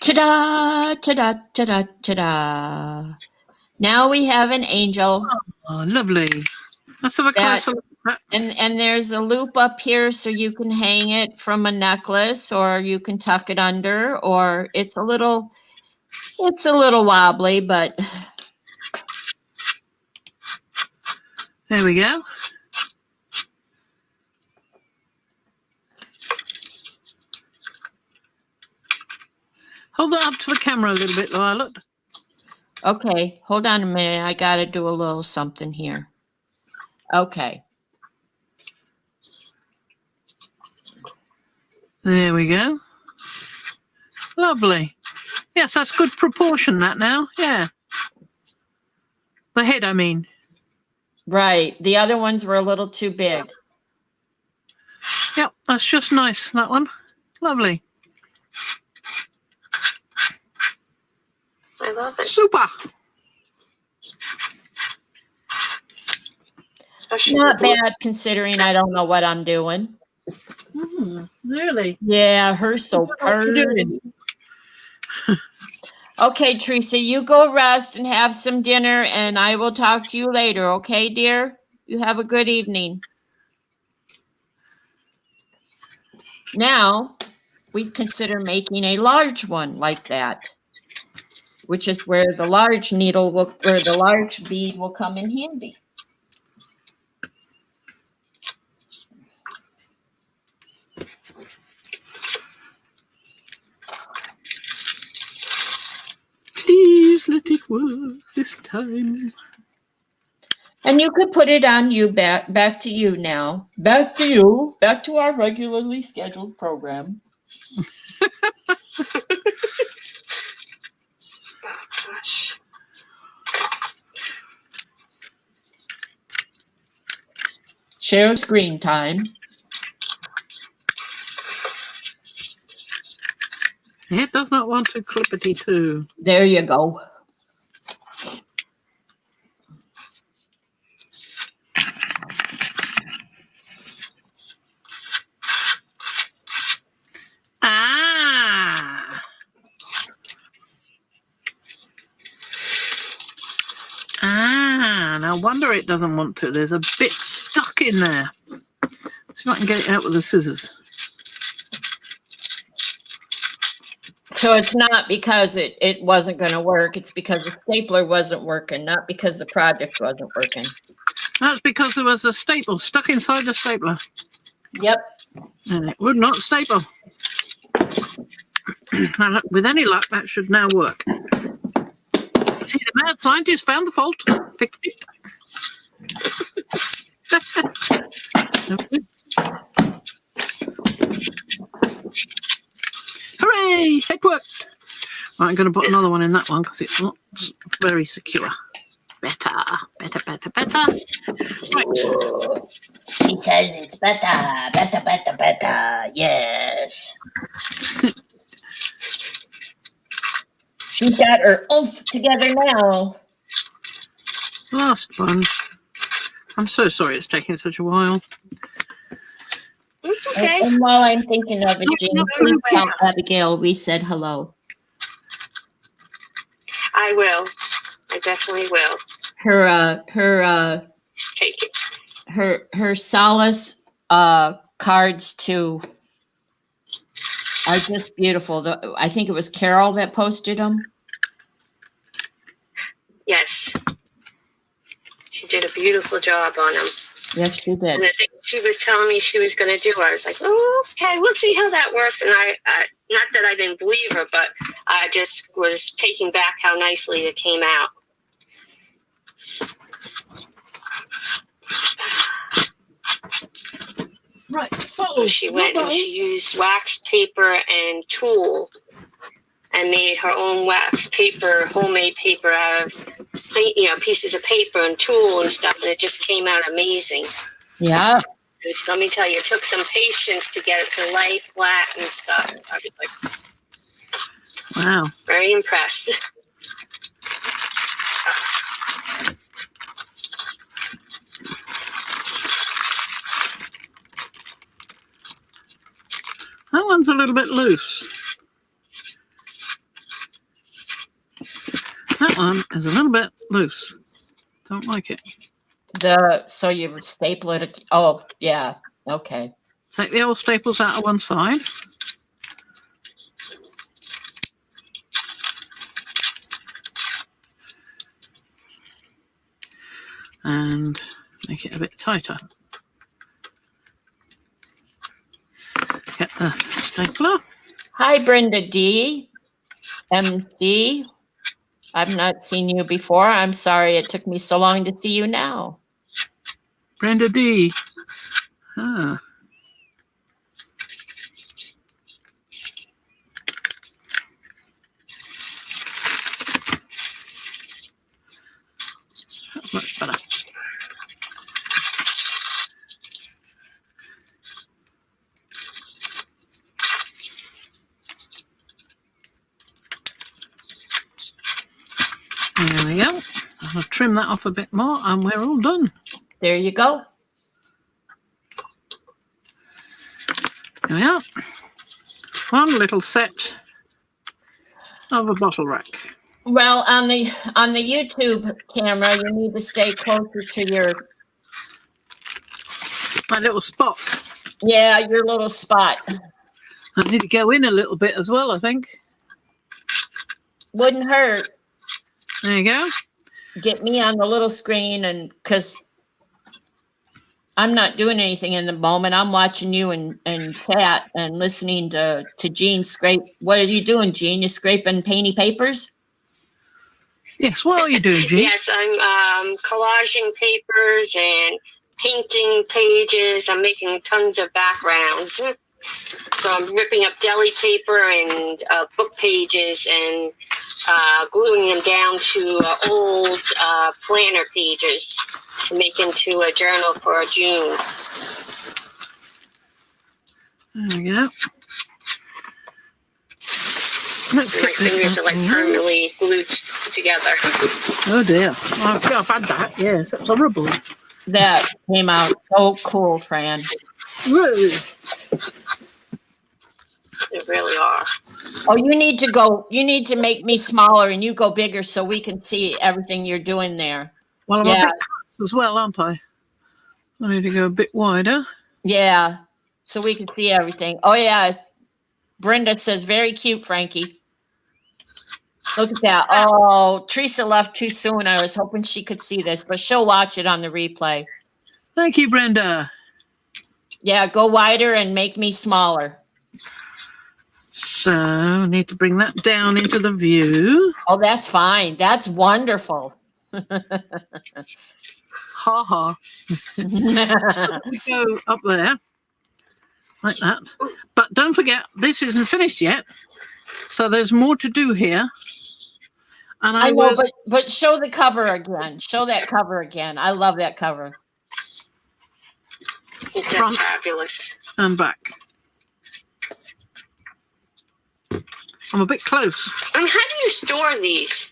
Ta-da, ta-da, ta-da, ta-da. Now we have an angel. Oh, lovely. Let's have a closer look at that. And there's a loop up here so you can hang it from a necklace, or you can tuck it under, or it's a little wobbly, but There we go. Hold that up to the camera a little bit, Violet. okay, hold on a minute. I got to do a little something here. Okay. There we go. Lovely. Yes, that's good proportion, that now. Yeah. The head, I mean. Right. The other ones were a little too big. Yep, that's just nice, that one. Lovely. I love it. Super. Especially Not the bad considering I don't know what I'm doing. Really? Yeah, her so What are you pretty. doing? Okay, Teresa, you go rest and have some dinner, and I will talk to you later, okay, dear? You have a good evening. Now, we consider making a large one like that, which is where the large needle will, or the large bead will come in handy. Please let it work this time. And you could put it on you, back to you now. Back to you. Back to our regularly scheduled program. gosh. Share screen time. It does not want to clippity too. There you go. Ah. Ah, no wonder it doesn't want to. There's a bit stuck in there. See if I can get it out with the scissors. So it's not because it wasn't going to work. It's because the stapler wasn't working, not because the project wasn't working. That's because there was a staple stuck inside the stapler. Yep. And it would not staple. Now, with any luck, that should now work. See, the mad scientist found the fault. Fixed it. Hooray! It worked. Right, I'm going to put another one in that one because it's not very secure. Better. Right. She says it's better. Yes. She's got her oomph together now. Last one. I'm so sorry it's taking such a while. It's okay. And while I'm thinking of it, Jean, please tell Abigail we said hello. I will. I definitely will. Take it. Her solace cards too are just beautiful. I think it was Carol that posted them. Yes. She did a beautiful job on them. Yes, she did. And the thing she was telling me she was going to do, I was like, oh, okay, we'll see how that works. And I not that I didn't believe her, but I just was taking back how nicely it came out. Right. So she went and she used wax paper and tulle and made her own wax paper, homemade paper out of, pieces of paper and tulle and stuff, and it just came out amazing. Yeah. And so let me tell you, it took some patience to get it to lay flat and stuff. I was like, Wow. very impressed. That one's a little bit loose. That one is a little bit loose. Don't like it. So you staple it. Oh, yeah. Okay. Take the old staples out of one side. And make it a bit tighter. Get the stapler. Hi, Brenda D. MC. I've not seen you before. I'm sorry it took me so long to see you now. Brenda D. Ah. That's much better. we go. I'll trim that off a bit more and we're all done. There you go. There we are. One little set of a bottle rack. Well, on the YouTube camera, you need to stay closer to My little spot. your little spot. I need to go in a little bit as well, I think. Wouldn't hurt. There you go. Get me on the little screen, and because I'm not doing anything in the moment, I'm watching you and Pat and listening to Jean scrape. What are you doing, Jean? You scraping painty papers? Yes, what are you doing, Jean? Yes, I'm collaging papers and painting pages. I'm making tons of backgrounds. So I'm ripping up deli paper and book pages and gluing them down to old planner pages to make into a journal for June. There we go. Let's My get this fingers are like out. permanently glued together. Oh dear. I've had that. Yes, that's horrible. That came out so cool, Fran. Whoa. They really are. Oh, you need to make me smaller and you go bigger so we can see everything you're doing there. Well, I'm Yeah. a bit close as well, aren't I? I need to go a bit wider. Yeah, so we can see everything. Oh, yeah. Brenda says, very cute, Frankie. Look at that. Oh, Teresa left too soon. I was hoping she could see this, but she'll watch it on the replay. Thank you, Brenda. Yeah, go wider and make me smaller. So I need to bring that down into the view. Oh, that's fine. That's wonderful. Ha ha. We go up there like that. But don't forget, this isn't finished yet. So there's more to do here. And I know, but show the cover again. Show that cover again. I love that cover. It's Front. fabulous. and back. I'm a bit close. And how do you store these?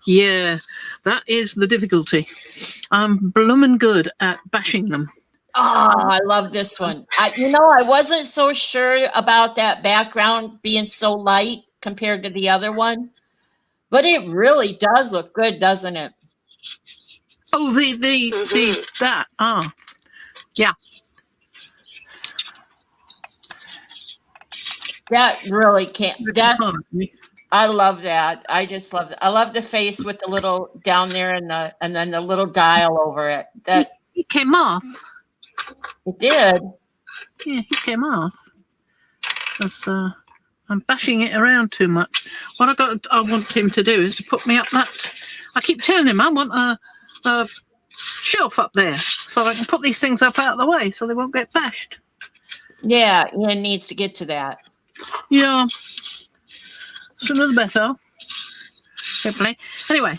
Yeah, that is the difficulty. I'm bloomin' good at bashing them. Oh, I love this one. I wasn't so sure about that background being so light compared to the other one, but it really does look good, doesn't it? Oh, that. Ah, yeah. That really can't. I love that. I just love it. I love the face with the little down there and then the little dial over it. That He came off. it did. Yeah, he came off. Because I'm bashing it around too much. What I want him to do is to put me up that. I keep telling him I want a shelf up there so I can put these things up out of the way so they won't get bashed. Yeah, Ian needs to get to that. Yeah. Sooner the better. Hopefully. Anyway,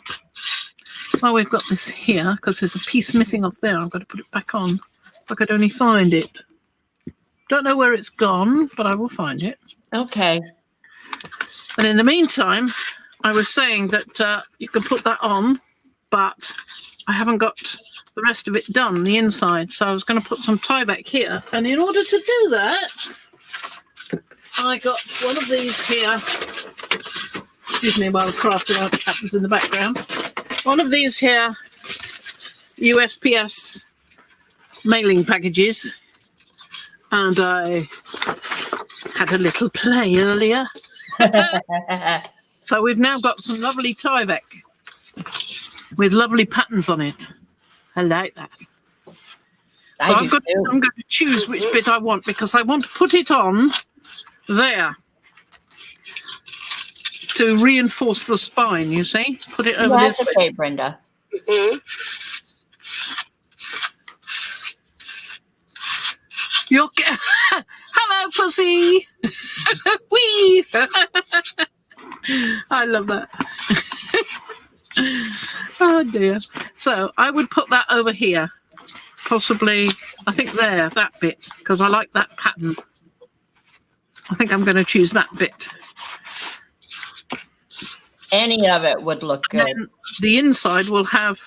while we've got this here, because there's a piece missing off there, I've got to put it back on. If I could only find it. Don't know where it's gone, but I will find it. Okay. And in the meantime, I was saying that you can put that on, but I haven't got the rest of it done, the inside. So I was going to put some tie back here. And in order to do that, I got one of these here. Excuse me while the crafting art happens in the background. One of these here USPS mailing packages. And I had a little play earlier. So we've now got some lovely tie-back with lovely patterns on it. I like that. So I'm going to choose which bit I want because I want to put it on there to reinforce the spine, you see? Put it over this That's bit. okay, Brenda. Mm-hmm. Hello, pussy. Wee. I love that. Oh dear. So I would put that over here, possibly. I think there, that bit, because I like that pattern. I think I'm going to choose that bit. Any of it would look And good. then the inside will have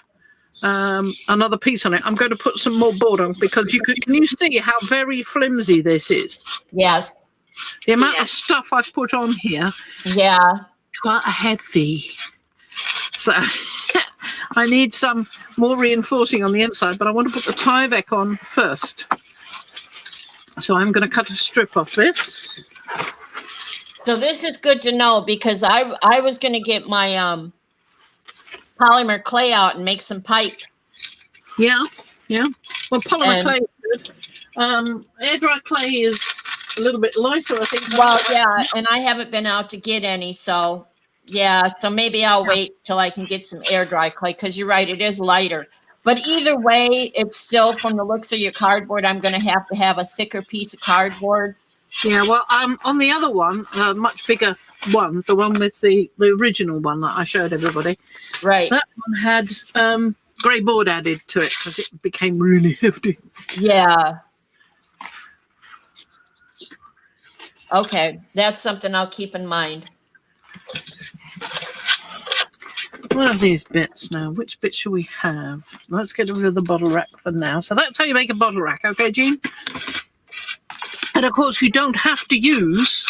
another piece on it. I'm going to put some more board on because can you see how very flimsy this is? Yes. The amount of Yes. stuff I've put on here, Yeah. quite heavy. So I need some more reinforcing on the inside, but I want to put the Tyvek on first. So I'm going to cut a strip off this. So this is good to know because I was going to get my polymer clay out and make some pipe. Yeah. Well, polymer And- clay is good. Air dry clay is a little bit lighter, I think. Well, yeah, and I haven't been out to get any, so yeah, so maybe I'll wait till I can get some air dry clay because you're right, it is lighter. But either way, it's still from the looks of your cardboard, I'm going to have a thicker piece of cardboard. Yeah, well, on the other one, much bigger one, the one with the original one that I showed everybody, Right. that one had grey board added to it because it became really hefty. Yeah. Okay, that's something I'll keep in mind. What are these bits now? Which bit should we have? Let's get rid of the bottle rack for now. So that's how you make a bottle rack, okay, Jean? And of course, you don't have to use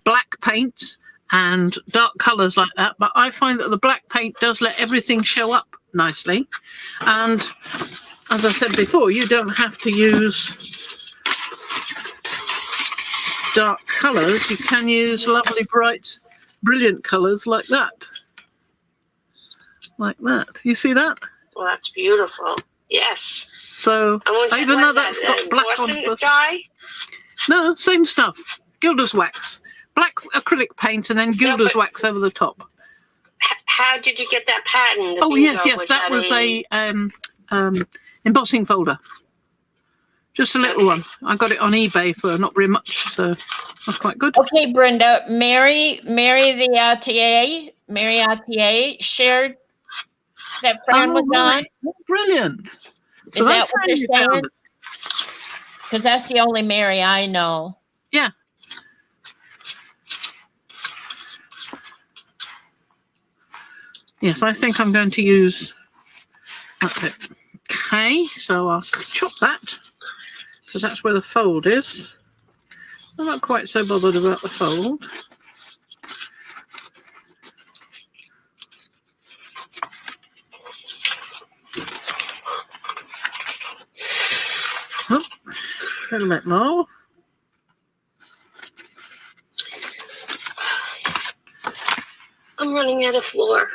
black paint and dark colours like that, but I find that the black paint does let everything show up nicely. And as I said before, you don't have to use dark colours. You can use lovely, bright, brilliant colours like that. Like that. You see that? Well, that's beautiful. Yes. So even though that's got black on the dye? No, same stuff. Gilding Wax. Black acrylic paint and then Gilding Wax over the top. How did you get that patent? Oh, yes, that was a embossing folder. Just a little one. I got it on eBay for not very much, so that's quite good. Okay, Brenda, Mary Attier shared that Fran was on. Oh, brilliant. Is that that's what how you're you found saying? it. Because that's the only Mary I know. Yeah. Yes, I think I'm going to use that bit. Okay, so I'll chop that because that's where the fold is. I'm not quite so bothered about the fold. Oh, a little bit more. I'm running out of floor.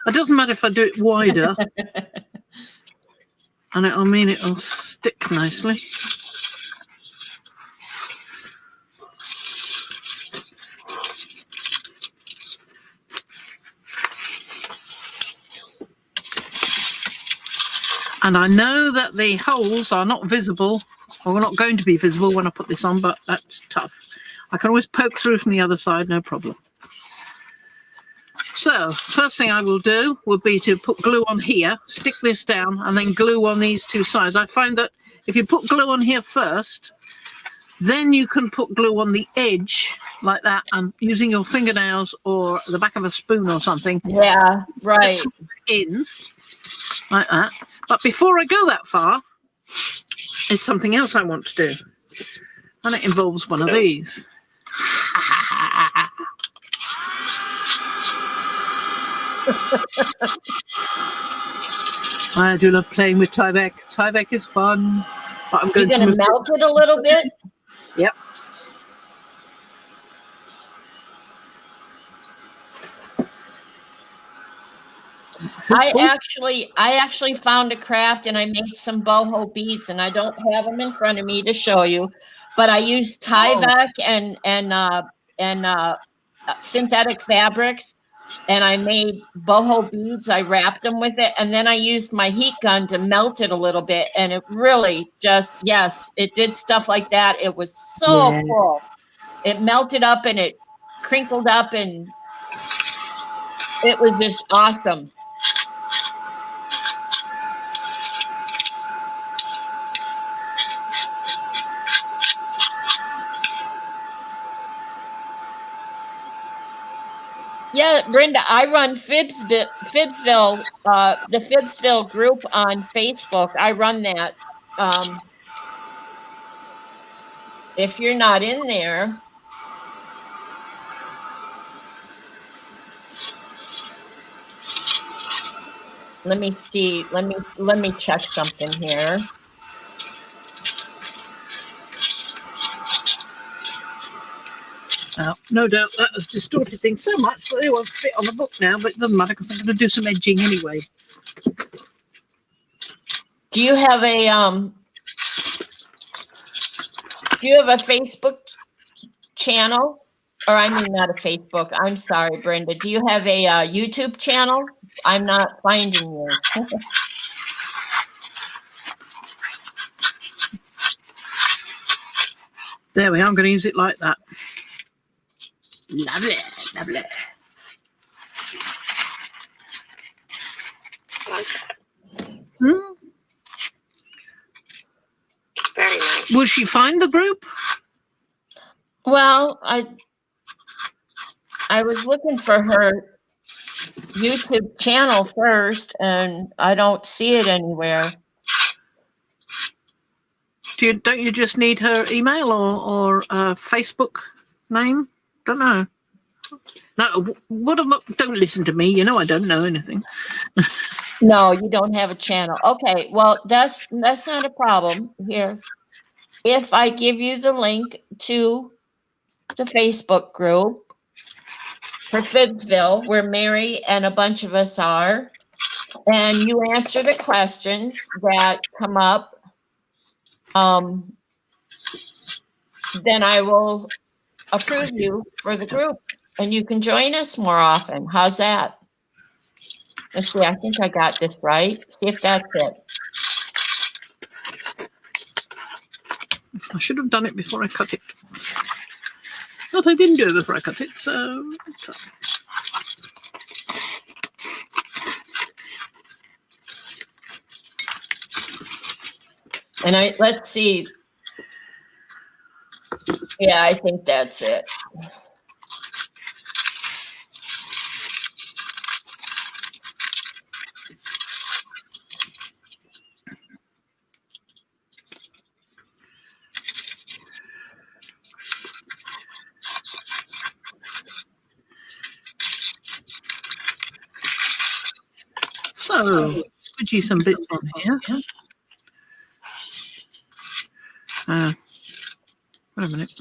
It doesn't matter if I do it wider. And it'll mean it'll stick nicely. And I know that the holes are not visible, or not going to be visible when I put this on, but that's tough. I can always poke through from the other side, no problem. So, first thing I will do would be to put glue on here, stick this down, and then glue on these two sides. I find that if you put glue on here first, then you can put glue on the edge like that, and using your fingernails or the back of a spoon or something. Yeah, right. In like that. But before I go that far, there's something else I want to do. And it involves one of these. I do love playing with Tyvek. Tyvek is fun. But I'm You're going to melt it a little bit? Yep. I actually found a craft and I made some boho beads and I don't have them in front of me to show you, but I used Tyvek and synthetic fabrics and I made boho beads. I wrapped them with it and then I used my heat gun to melt it a little bit and it really just, yes, it did stuff like that. It was so cool. It melted up and it crinkled up and it was just awesome. Yeah, Brenda, I run Phibbsville, the Phibbsville group on Facebook. I run that. If you're not in there, let me see. Let me check something here. No doubt that has distorted things so much that they won't fit on the book now, but it doesn't matter because I'm going to do some edging anyway. Do you have a Facebook channel? Or I mean, not a Facebook. I'm sorry, Brenda. Do you have a YouTube channel? I'm not finding you. There we are. I'm going to use it like that. Lovely, lovely. Like that. Hmm? Very nice. Will she find the group? Well, I was looking for her YouTube channel first, and I don't see it anywhere. Don't you just need her email or Facebook name? Don't know. No, don't listen to me. You know I don't know anything. No, you don't have a channel. Okay, well, that's not a problem here. If I give you the link to the Facebook group for Phibbsville, where Mary and a bunch of us are, and you answer the questions that come up, then I will approve you for the group, and you can join us more often. How's that? Let's see, I think I got this right. See if that's it. I should have done it before I cut it. But I didn't do it before I cut it, so... And let's see. Yeah, I think that's it. So, squidgy some bits on here. Wait a minute.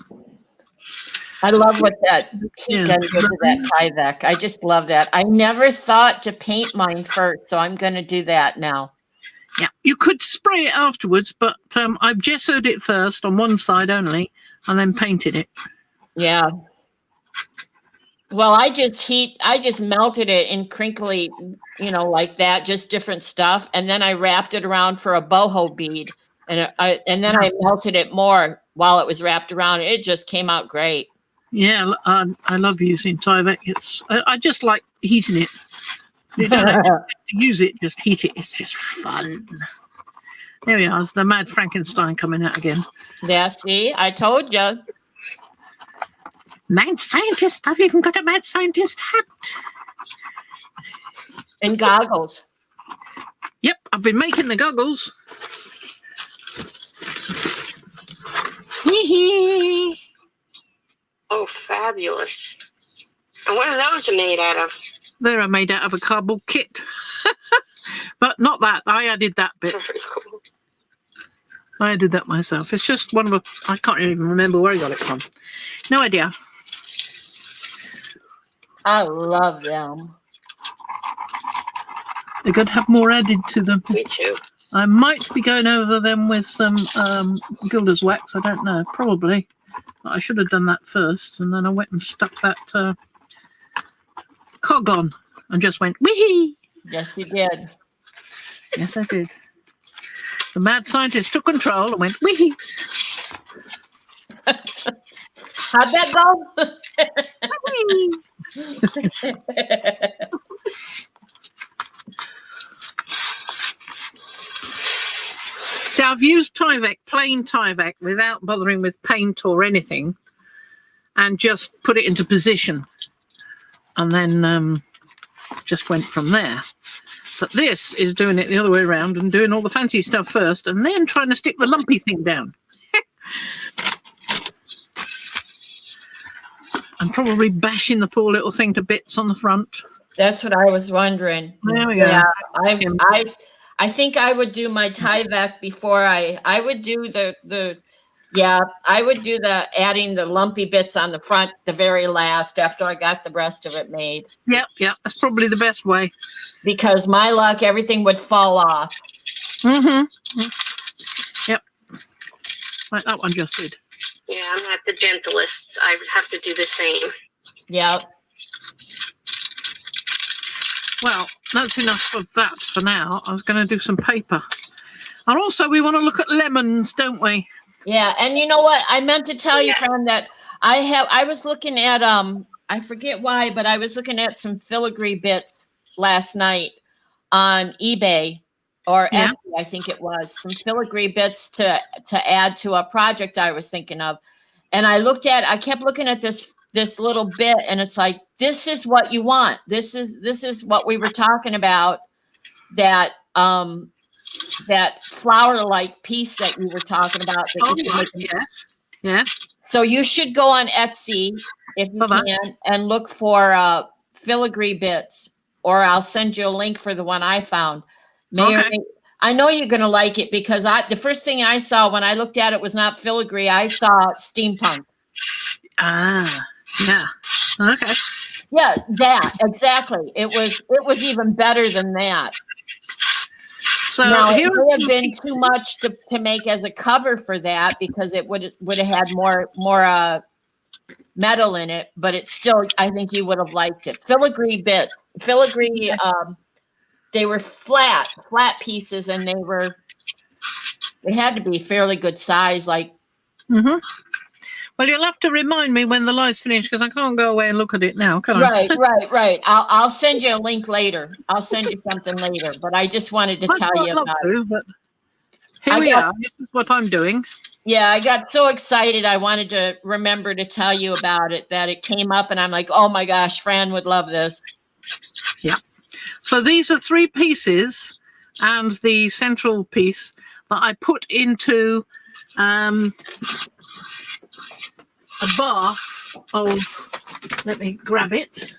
I love what that heat Yeah. gun did to that Tyvek. I just love that. I never thought to paint mine first, so I'm going to do that now. Yeah, you could spray it afterwards, but I've gessoed it first on one side only, and then painted it. Yeah. Well, I just melted it in crinkly, like that, just different stuff, and then I wrapped it around for a boho bead, and then I melted it more while it was wrapped around. It just came out great. Yeah, I love using Tyvek. I just like heating it. You don't actually have to use it, just heat it. It's just fun. There we are. It's the Mad Frankenstein coming out again. Yeah, see, I told you. Mad scientist. I've even got a mad scientist hat. And goggles. Yep, I've been making the goggles. Oh, fabulous. And what are those made out of? They're made out of a cardboard kit. But not that. I added that bit. Very cool. I did that myself. It's just one of a... I can't even remember where I got it from. No idea. I love them. They're going to have more added to them. Me too. I might be going over them with some Gilding Wax. I don't know. Probably. But I should have done that first. And then I went and stuck that cog on and just went, wee! Yes, you did. Yes, I did. The mad scientist took control and went, wee! How'd that go? So I've used Tyvek, plain Tyvek, without bothering with paint or anything, and just put it into position. and then just went from there. But this is doing it the other way around and doing all the fancy stuff first and then trying to stick the lumpy thing down. And probably bashing the poor little thing to bits on the front. That's what I was wondering. There we go. Yeah, I think I would do my Tyvek before I would do I would do the adding the lumpy bits on the front the very last after I got the rest of it made. Yep, that's probably the best way. Because my luck, everything would fall off. Mm-hmm. Yep. Like that one just did. Yeah, I'm not the gentlest. I would have to do the same. Yep. Well, that's enough of that for now. I was going to do some paper. And also we want to look at lemons, don't we? Yeah, and you know what? I meant to tell you, friend, that I was looking at I forget why, but I was looking at some filigree bits last night on eBay or Etsy, I think it was, some filigree bits to add to a project I was thinking of. And I kept looking at this little bit, and it's like, this is what you want. This is what we were talking about, that flower-like piece that you were talking about. Yes. So you should go on Etsy if you can and look for filigree bits, or I'll send you a link for the one I found. I know you're going to like it, because the first thing I saw when I looked at it was not filigree. I saw steampunk. Ah, yeah. Okay. Yeah, that exactly. It was even better than that. So now, it would have been too much to make as a cover for that, because it would have had more metal in it, but it's still, I think you would have liked it. Filigree bits. Filigree, they were flat pieces, and they had to be fairly good size, like. Mm-hmm. Well, you'll have to remind me when the live's finished, because I can't go away and look at it now, can I? Right. I'll send you a link later. I'll send you something later, but I just wanted to tell you about it. But here we are. This is what I'm doing. Yeah, I got so excited. I wanted to remember to tell you about it, that it came up, and I'm like, oh my gosh, Fran would love this. Yeah. So these are 3 pieces, and the central piece that I put into a bath of, let me grab it.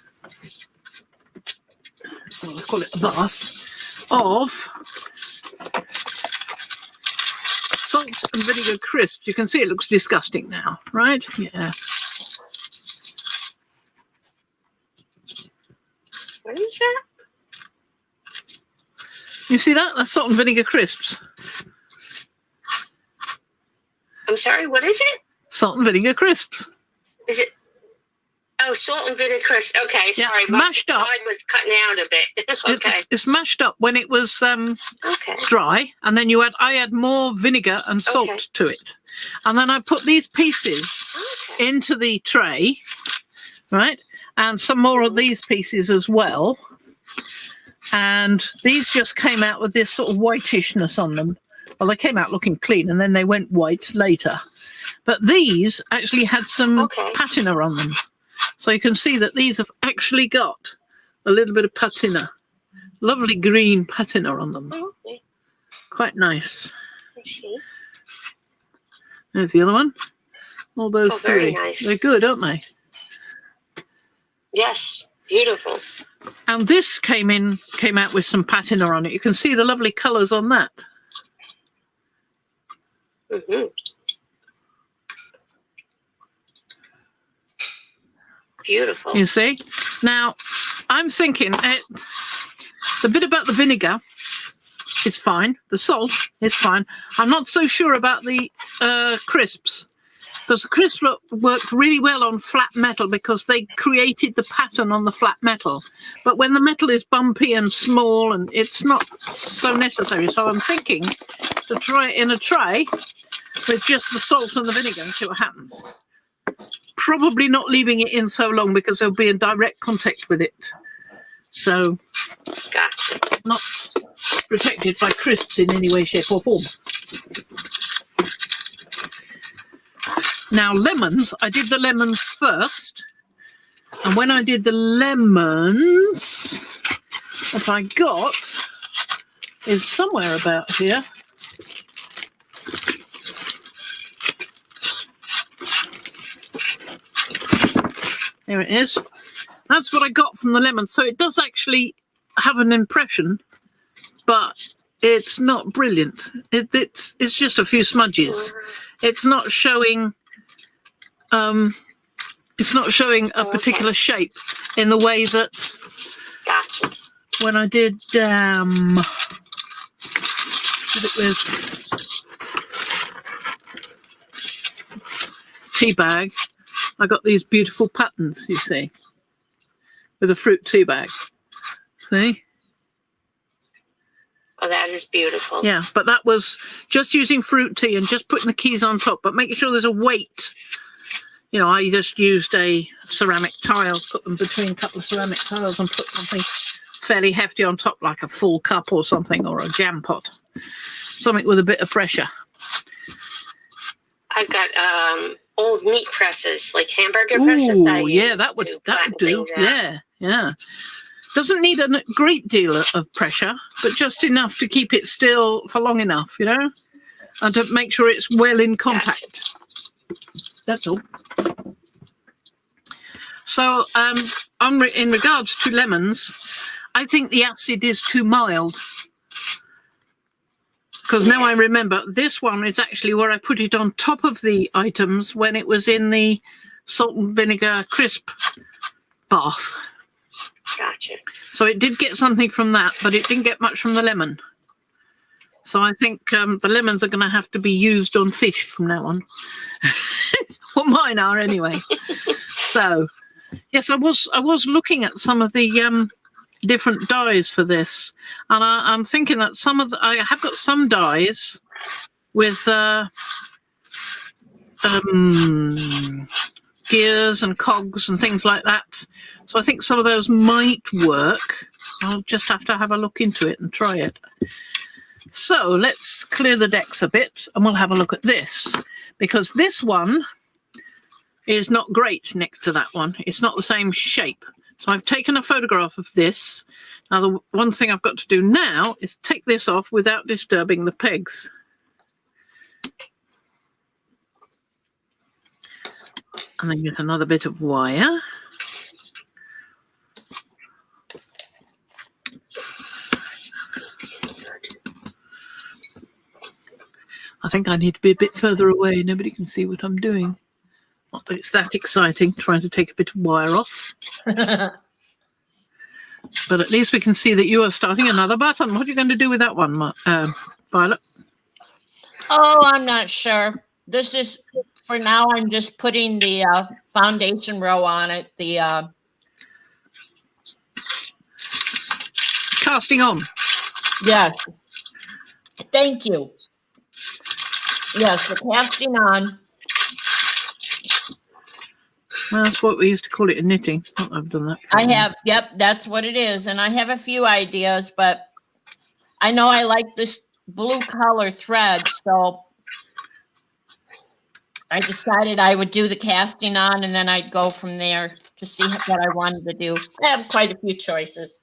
I'll call it a bath of salt and vinegar crisps. You can see it looks disgusting now, right? Yeah. What is that? You see that? That's salt and vinegar crisps. I'm sorry, what is it? Salt and vinegar crisps. Is it? Oh, salt and vinegar crisps. Okay, sorry. Yeah, mashed up. My slide was cutting out a bit. Okay. It's mashed up when it was dry, and then I add more vinegar and salt to it. And then I put these pieces into the tray, right? And some more of these pieces as well. And these just came out with this sort of whitishness on them. Well, they came out looking clean, and then they went white later. But these actually had some patina on them. So you can see that these have actually got a little bit of patina. Lovely green patina on them. Okay. Quite nice. I see. There's the other one. All those 3. Very nice. They're good, aren't they? Yes, beautiful. And this came out with some patina on it. You can see the lovely colours on that. Mm-hmm. Beautiful. You see? Now, I'm thinking the bit about the vinegar is fine. The salt is fine. I'm not so sure about the crisps, because the crisps worked really well on flat metal, because they created the pattern on the flat metal. But when the metal is bumpy and small, and it's not so necessary. So I'm thinking to try it in a tray with just the salt and the vinegar and see what happens. Probably not leaving it in so long, because they'll be in direct contact with it. So, not protected by crisps in any way, shape or form. Now, lemons, I did the lemons first. And when I did the lemons, what I got is somewhere about here. There it is. That's what I got from the lemon. So it does actually have an impression, but it's not brilliant. It's just a few smudges. It's not showing a particular shape in the way that when I did it with tea bag, I got these beautiful patterns, you see, with a fruit tea bag. See? Oh, that is beautiful. Yeah, but that was just using fruit tea and just putting the keys on top, but making sure there's a weight. You know, I just used a ceramic tile, put them between a couple of ceramic tiles and put something fairly hefty on top, like a full cup or something, or a jam pot. Something with a bit of pressure. I've got old meat presses, like hamburger presses. Oh, yeah, that would do. Yeah. Doesn't need a great deal of pressure, but just enough to keep it still for long enough, you know, and to make sure it's well in contact. That's all. So, in regards to lemons, I think the acid is too mild. Because now I remember, this one is actually where I put it on top of the items when it was in the salt and vinegar crisp bath. Gotcha. So it did get something from that, but it didn't get much from the lemon. So I think the lemons are going to have to be used on fish from now on. Well, mine are anyway. So, yes, I was looking at some of the different dyes for this, and I'm thinking that I have got some dyes with gears and cogs and things like that. So I think some of those might work. I'll just have to have a look into it and try it. So let's clear the decks a bit and we'll have a look at this, because this one is not great next to that one. It's not the same shape. So I've taken a photograph of this. Now the one thing I've got to do now is take this off without disturbing the pegs. And then get another bit of wire. I think I need to be a bit further away. Nobody can see what I'm doing. Not that it's that exciting, trying to take a bit of wire off. But at least we can see that you are starting another button. What are you going to do with that one, Violet? Oh, I'm not sure. This is, for now, I'm just putting the foundation row on it. The casting on. Yes. Thank you. Yes, the casting on. Well, that's what we used to call it in knitting. I've done that. I have, yep, that's what it is. And I have a few ideas, but I know I like this blue color thread, so I decided I would do the casting on and then I'd go from there to see what I wanted to do. I have quite a few choices.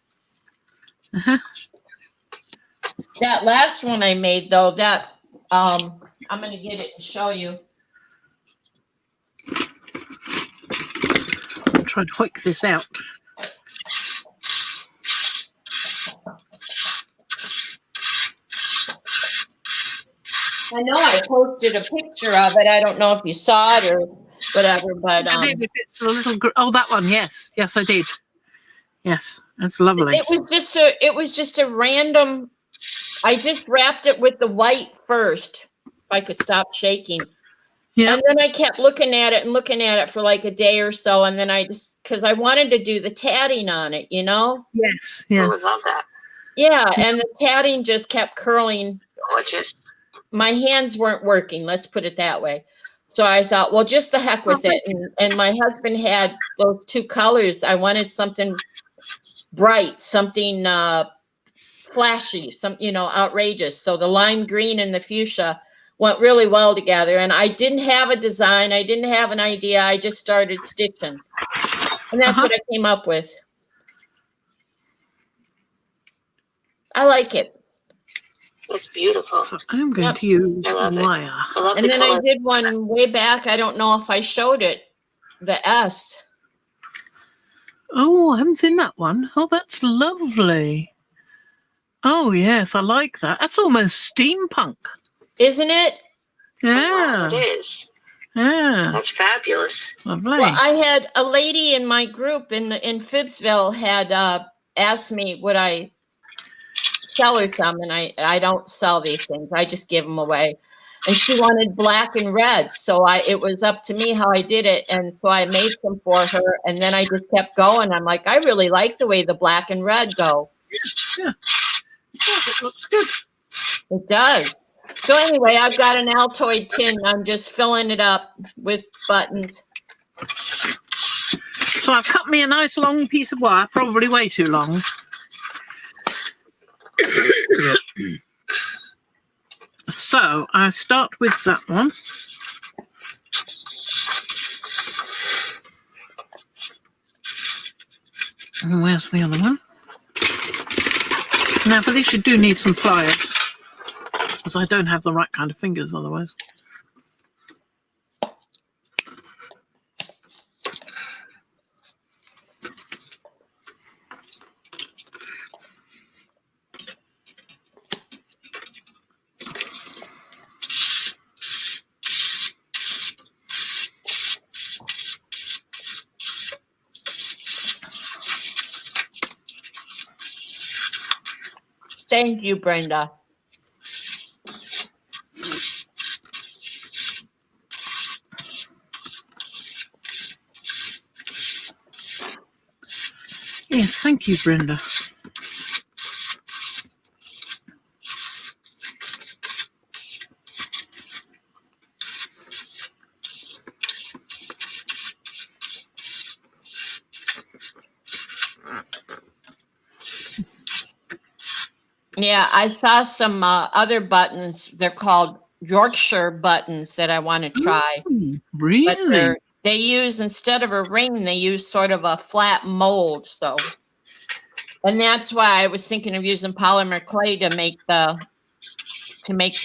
Uh-huh. That last one I made, though, that I'm going to get it and show you. I'll try and hoik this out. I know I posted a picture of it. I don't know if you saw it or whatever, but I did. If it's a little, oh, that one. Yes, yes, I did. Yes, that's lovely. It was just a random. I just wrapped it with the white first. If I could stop shaking. Yeah. And then I kept looking at it for like a day or so, and then because I wanted to do the tatting on it, you know. Yes. Yeah. I would love that. Yeah, and the tatting just kept curling. Gorgeous. My hands weren't working, let's put it that way. So I thought, well, just the heck with it. And my husband had those two colors. I wanted something bright, something flashy, outrageous. So the lime green and the fuchsia went really well together. And I didn't have a design. I didn't have an idea. I just started stitching. And that's what I came up with. I like it. It's beautiful. So I'm going Yep. to use I love it. wire. I love And the then I color. did one way back. I don't know if I showed it. The S. Oh, I haven't seen that one. Oh, that's lovely. Oh, yes, I like that. That's almost steampunk. Isn't it? Yeah. Wow, it is. Yeah. That's fabulous. Lovely. Well, I had a lady in my group in Phibbsville had asked me would I sell her some, and I don't sell these things. I just give them away. And she wanted black and red, so it was up to me how I did it, and so I made some for her, and then I just kept going. I'm like, I really like the way the black and red go. Yeah. It looks good. It does. So anyway, I've got an Altoid tin. I'm just filling it up with buttons. So I've cut me a nice long piece of wire, probably way too long. So I start with that one. And where's the other one? Now for this you do need some pliers, because I don't have the right kind of fingers otherwise. Thank you, Brenda. Yes, thank you, Brenda. Yeah, I saw some other buttons. They're called Yorkshire buttons that I want to try. But Really? they use, instead of a ring, they use sort of a flat mold. So, and that's why I was thinking of using polymer clay to make the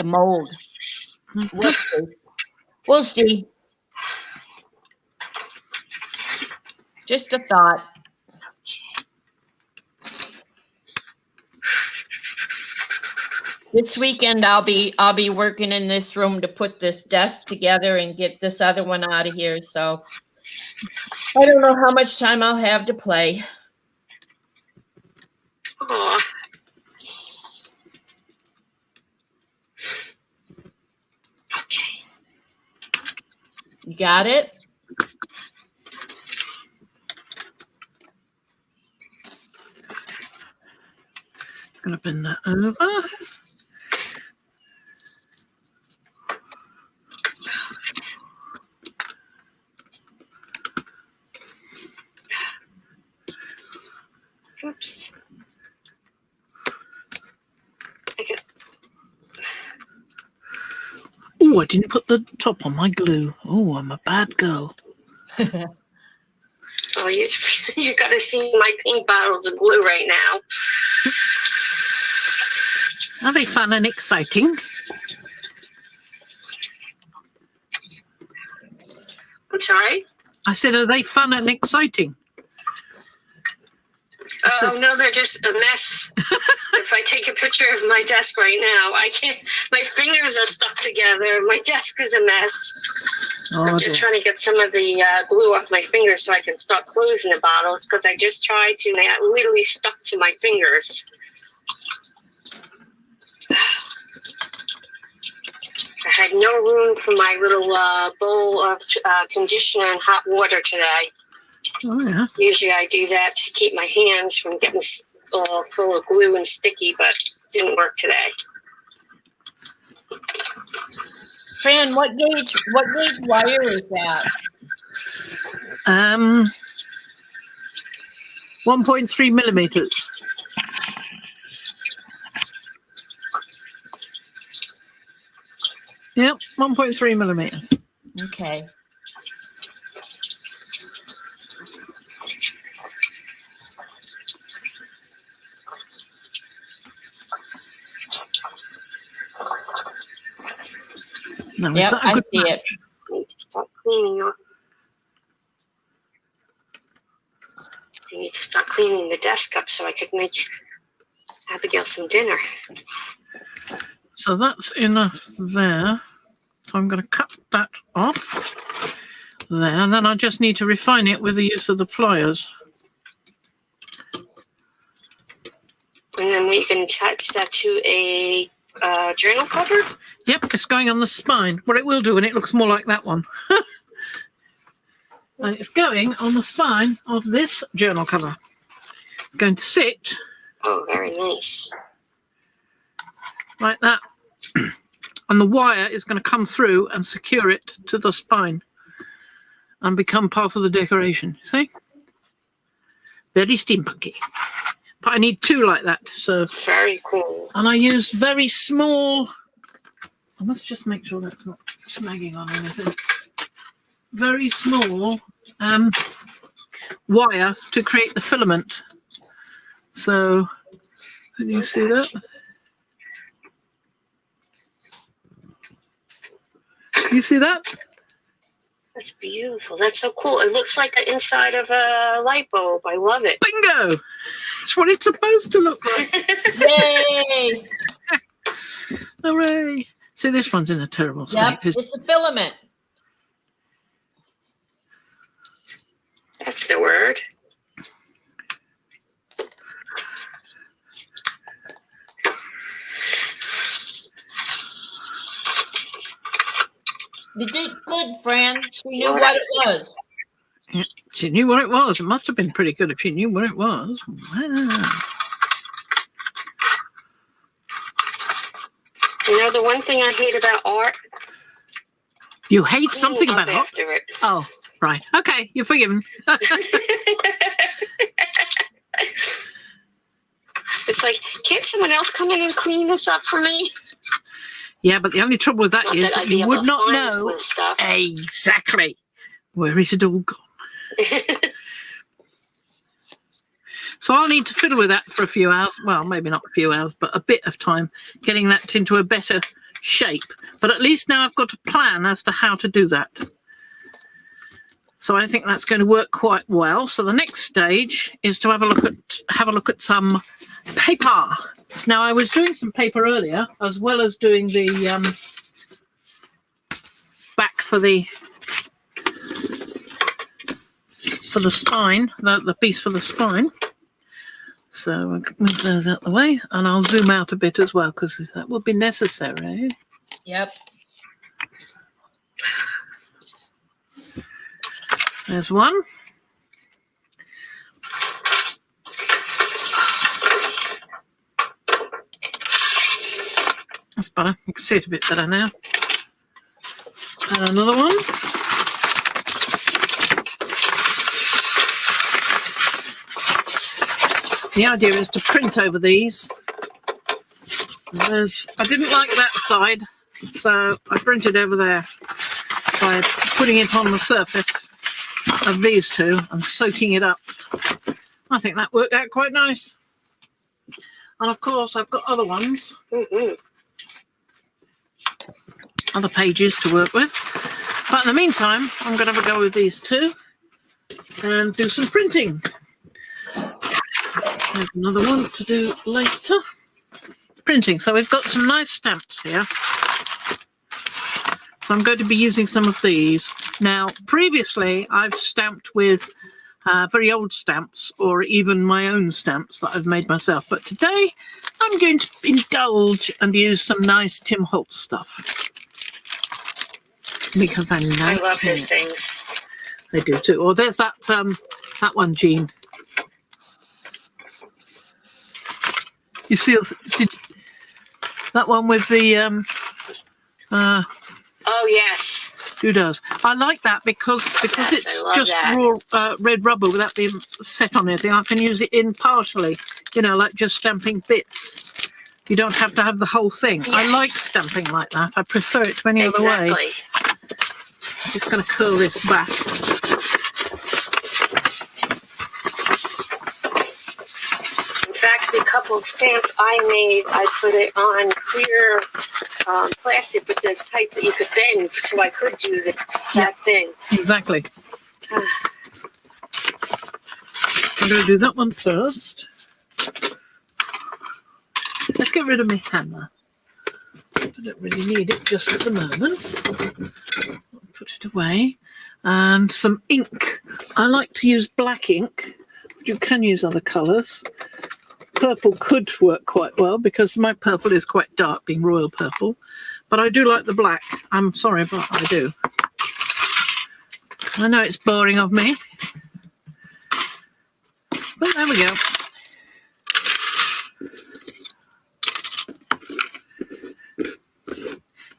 mold. We'll see. We'll see. Just a thought. This weekend I'll be working in this room to put this desk together and get this other one out of here. So I don't know how much time I'll have to play. Aw. Okay. You got it? Gonna bend that over. Oops. Okay. Oh, I didn't put the top on my glue. Oh, I'm a bad girl. Oh, you got to see my pink bottles of glue right now. Are they fun and exciting? I'm sorry? I said, are they fun and exciting? Oh, no, they're just a mess. If I take a picture of my desk right now, I can't. My fingers are stuck together. My desk is a mess. I'm just trying to get some of the glue off my fingers so I can start closing the bottles, because I just tried to and they got literally stuck to my fingers. I had no room for my little bowl of conditioner and hot water today. Oh, yeah. Usually I do that to keep my hands from getting all full of glue and sticky, but it didn't work today. Fran, what gauge wire is that? 1.3 millimeters. Yep, 1.3 millimeters. Okay. Now, is Yep, that a I good see match? it. I need to start cleaning up. I need to start cleaning the desk up so I could make Abigail some dinner. So that's enough there. So I'm going to cut that off there, and then I just need to refine it with the use of the pliers. And then we can attach that to a journal cover. Yep, it's going on the spine. What it will do, and it looks more like that one. And it's going on the spine of this journal cover. Going to sit Oh, very nice. like that. And the wire is going to come through and secure it to the spine and become part of the decoration. See? Very steampunky. But I need two like that. So, Very cool. and I used very small. I must just make sure that's not snagging on anything. Very small wire to create the filament. So, can you see that? You see that? That's beautiful. That's so cool. It looks like the inside of a light bulb. I love it. Bingo! That's what it's supposed to look like. Yay! Hooray! See, this one's in a terrible state. Yep, it's a filament. That's the word. You did good, Fran. She knew what it was. Yeah, she knew what it was. It must have been pretty good if she knew what it was. Wow. You know, the one thing I hate about art, You hate something cleaning up about it? after it. Oh, right. Okay, you're forgiven. It's like, can't someone else come in and clean this up for me? Yeah, but the only trouble with that Not is that that I'd be you able would to not find know this stuff. exactly where is it all gone. So I'll need to fiddle with that for a few hours. Well, maybe not a few hours, but a bit of time getting that into a better shape. But at least now I've got a plan as to how to do that. So I think that's going to work quite well. So the next stage is to have a look at some paper. Now I was doing some paper earlier, as well as doing the back for the spine, the piece for the spine. So I'll move those out the way, and I'll zoom out a bit as well because that will be necessary. Yep. There's one. That's better. You can see it a bit better now. And another one. The idea is to print over these. I didn't like that side, so I printed over there by putting it on the surface of these two and soaking it up. I think that worked out quite nice. And of course, I've got other ones, other pages to work with. But in the meantime, I'm going to have a go with these two and do some printing. There's another one to do later. Printing. So we've got some nice stamps here. So I'm going to be using some of these. Now, previously, I've stamped with very old stamps or even my own stamps that I've made myself. But today, I'm going to indulge and use some nice Tim Holtz stuff. Because I like I love his it. things. They do too. Or there's that one, Jean. You see, that one with the Oh, yes. who does? I like that because Yes, it's I love just that. raw red rubber without being set on anything. I can use it in partially, like just stamping bits. You don't have to have the whole thing. Yes. I like stamping like that. I prefer it to any other way. Exactly. I'm just going to curl this back. In fact, the couple of stamps I made, I put it on clear plastic, but the type that you could bend, so I could do that thing. Exactly. I'm going to do that one first. Let's get rid of my hammer. I don't really need it just at the moment. I'll put it away. And some ink. I like to use black ink. You can use other colours. Purple could work quite well because my purple is quite dark, being royal purple. But I do like the black. I'm sorry, but I do. I know it's boring of me. But there we go.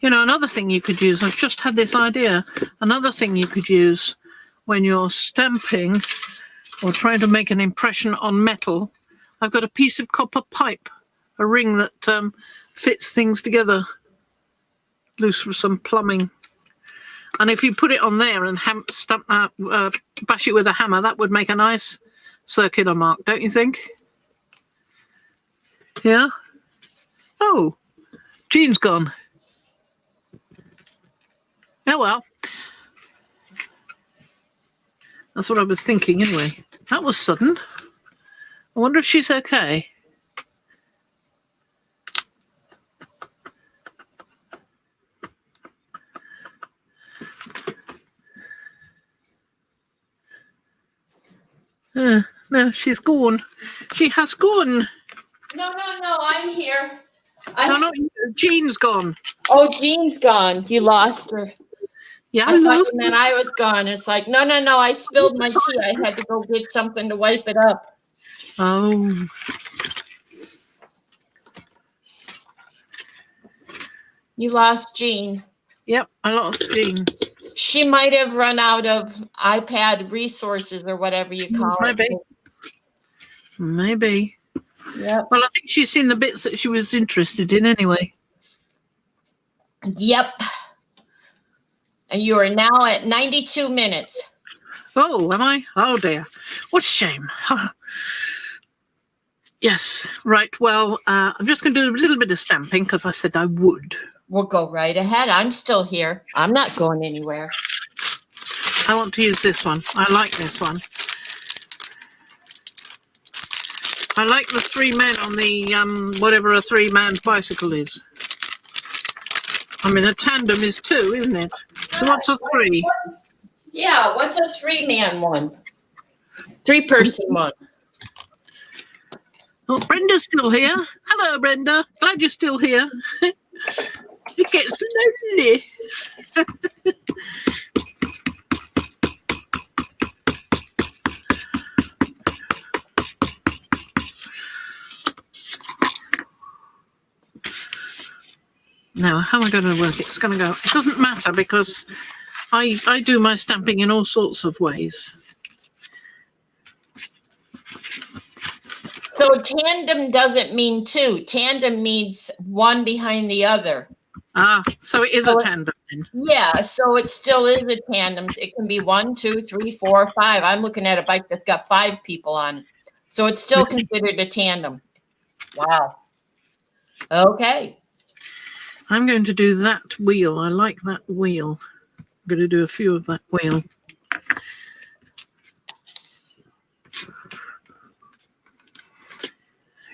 You know, another thing you could use, I've just had this idea, another thing you could use when you're stamping or trying to make an impression on metal, I've got a piece of copper pipe, a ring that fits things together, loose from some plumbing. And if you put it on there and stamp that, bash it with a hammer, that would make a nice circular mark, don't you think? Yeah? Oh, Jean's gone. Oh, well. That's what I was thinking anyway. That was sudden. I wonder if she's okay. No, she's gone. She has gone. No, I'm here. No, not you. Jean's gone. Oh, Jean's gone. You lost her. Yeah, I thought you meant I was gone. It's like, no, I spilled my tea. I had to go get something to wipe it up. Oh. You lost Jean. Yep, I lost Jean. She might have run out of iPad resources or whatever you call it. Maybe. Yeah. Well, I think she's seen the bits that she was interested in anyway. Yep. And you are now at 92 minutes. Oh, am I? Oh, dear. What a shame. Yes, right. Well, I'm just going to do a little bit of stamping because I said I would. We'll go right ahead. I'm still here. I'm not going anywhere. I want to use this one. I like this one. I like the 3 men on the, whatever a 3-man bicycle is. I mean, a tandem is 2, isn't it? So what's a 3? Yeah, what's a 3-man one? 3-person one. Oh, Brenda's still here. Hello, Brenda. Glad you're still here. It gets lonely. Now, how am I going to work it? It's going to go. It doesn't matter because I do my stamping in all sorts of ways. So tandem doesn't mean 2. Tandem means one behind the other. Ah, so it is a tandem then. Yeah, so it still is a tandem. It can be 1, 2, 3, 4, 5. I'm looking at a bike that's got 5 people on it. So it's still considered a tandem. Wow. Okay. I'm going to do that wheel. I like that wheel. I'm going to do a few of that wheel.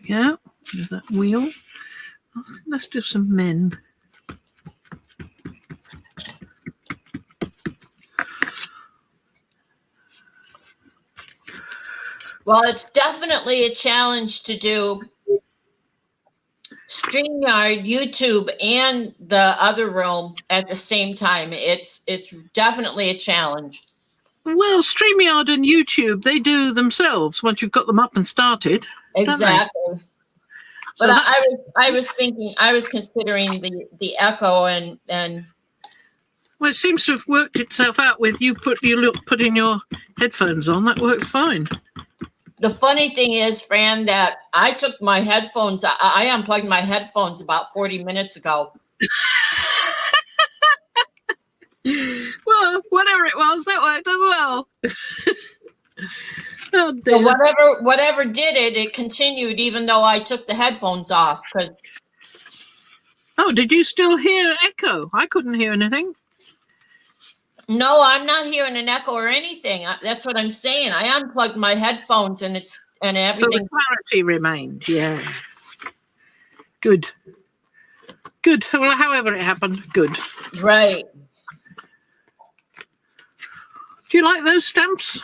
Yeah, there's that wheel. Let's do some men. Well, it's definitely a challenge to do StreamYard, YouTube, and the other room at the same time. It's definitely a challenge. Well, StreamYard and YouTube, they do themselves once you've got them up and started. Exactly. But So I was thinking, I was considering the echo and well, it seems to have worked itself out with you putting your headphones on. That works fine. the funny thing is, Fran, that I took my headphones, I unplugged my headphones about 40 minutes ago. Well, whatever it was, that worked as well. Oh, So dear. whatever did it, it continued even though I took the headphones off. Oh, did you still hear echo? I couldn't hear anything. No, I'm not hearing an echo or anything. That's what I'm saying. I unplugged my headphones and So everything. the clarity remained. Yes. Good. Good. Well, however it happened, good. Right. Do you like those stamps?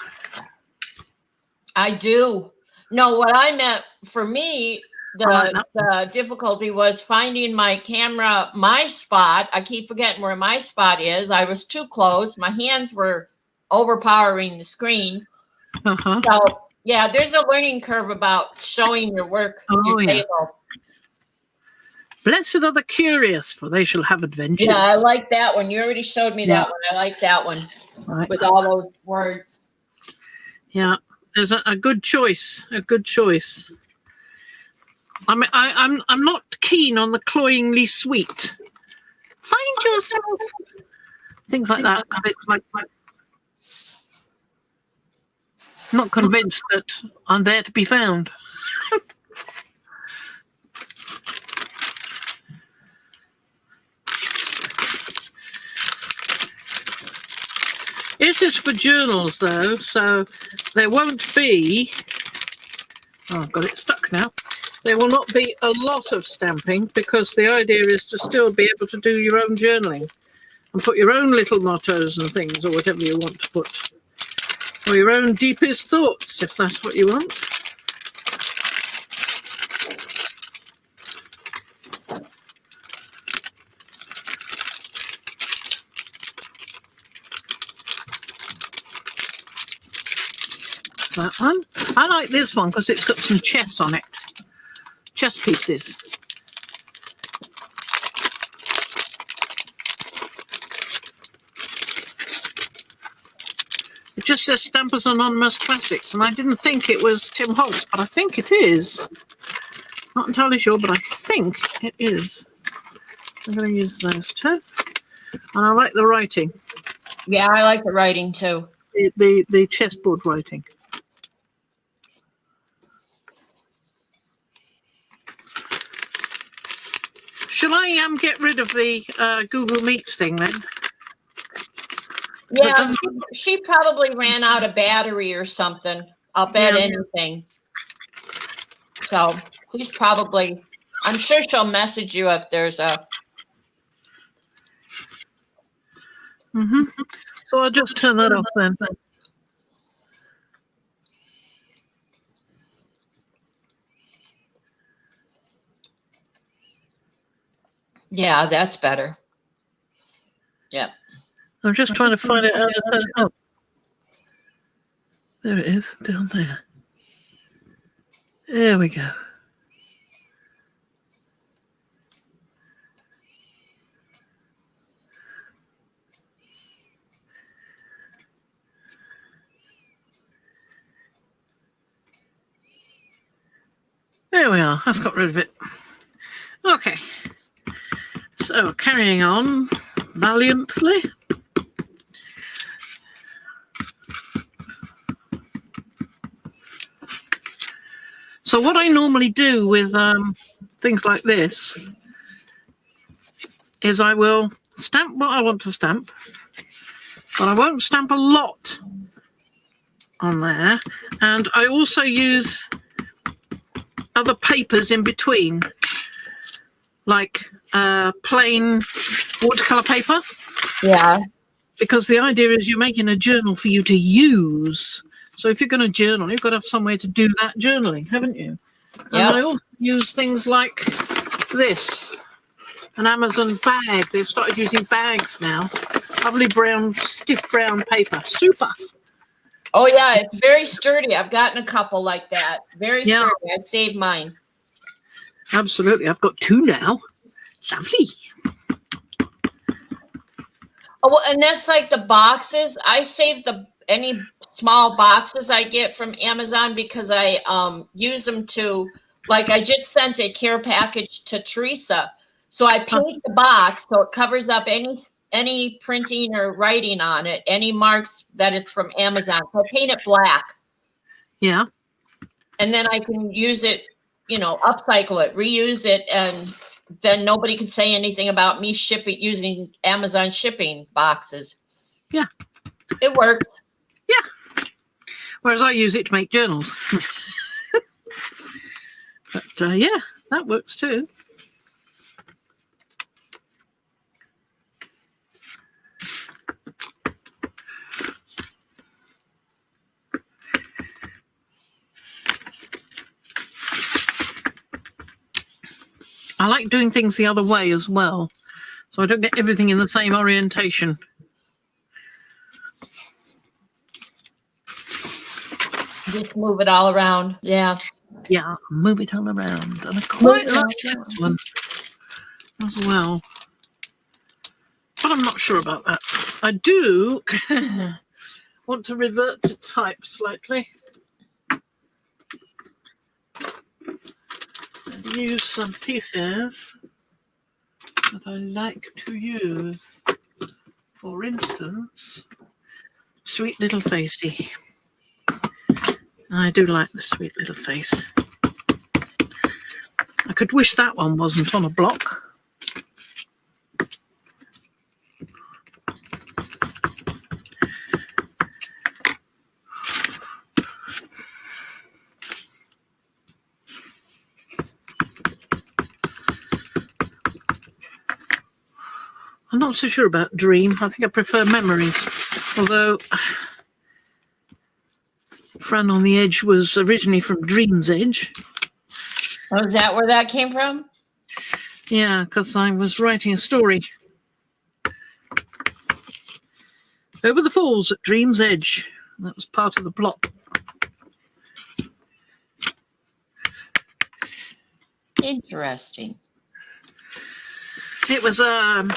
I do. No, what I meant for me, I like that. the difficulty was finding my camera, my spot. I keep forgetting where my spot is. I was too close. My hands were overpowering the screen. Uh-huh. So yeah, there's a learning curve about showing your work, your Yeah. table. Blessed are the curious, for they shall have adventures. Yeah, I like that one. You already showed me Yeah. that one. I like that one Right. with all those words. Yeah, there's a good choice. A good choice. I mean, I'm not keen on the cloyingly sweet. Find yourself. Things like that. It's like not convinced that I'm there to be found. This is for journals, though, so there won't be. Oh, I've got it stuck now. There will not be a lot of stamping because the idea is to still be able to do your own journaling and put your own little mottos and things or whatever you want to put, or your own deepest thoughts if that's what you want. That one. I like this one because it's got some chess on it. Chess pieces. It just says Stampers Anonymous Classics, and I didn't think it was Tim Holtz, but I think it is. Not entirely sure, but I think it is. I'm going to use those too. And I like the writing. Yeah, I like the writing too. The chessboard writing. Shall I get rid of the Google Meet thing then? Yeah, she probably ran out of battery or something. I'll bet anything. So she's probably, I'm sure she'll message you if there's a. So I'll just turn that off then. Yeah, that's better. Yeah. I'm just trying to find it out. Oh, there it is, down there. There we go. There we are. That's got rid of it. Okay. So carrying on valiantly. So what I normally do with things like this is I will stamp what I want to stamp, but I won't stamp a lot on there. And I also use other papers in between, like plain watercolor paper. Yeah. Because the idea is you're making a journal for you to use. So if you're going to journal, you've got to have somewhere to do that journaling, haven't you? And I also use things like this, an Amazon bag. They've started using bags now. Lovely brown, stiff brown paper. Super. Oh, yeah, it's very sturdy. I've gotten a couple like that. Very sturdy. I saved mine. Absolutely. I've got two now. Lovely. Oh, well, and that's like the boxes. I save any small boxes I get from Amazon because I use them to, like I just sent a care package to Teresa. So I paint the box so it covers up any printing or writing on it, any marks that it's from Amazon. So I paint it black. Yeah. And then I can use it, upcycle it, reuse it, and then nobody can say anything about me using Amazon shipping boxes. Yeah. It works. Yeah. Whereas I use it to make journals. But yeah, that works too. I like doing things the other way as well, so I don't get everything in the same orientation. Just move it all around. Yeah. Yeah, move it all around. And I quite like this one as well. But I'm not sure about that. I do want to revert to type slightly. And use some pieces that I like to use. For instance, Sweet Little Facey. I do like the sweet little face. I could wish that one wasn't on a block. I'm not so sure about Dream. I think I prefer Memories. Although Fran on the Edge was originally from Dream's Edge. Oh, is that where that came from? Yeah, because I was writing a story. Over the Falls at Dream's Edge. That was part of the plot. Interesting. It was a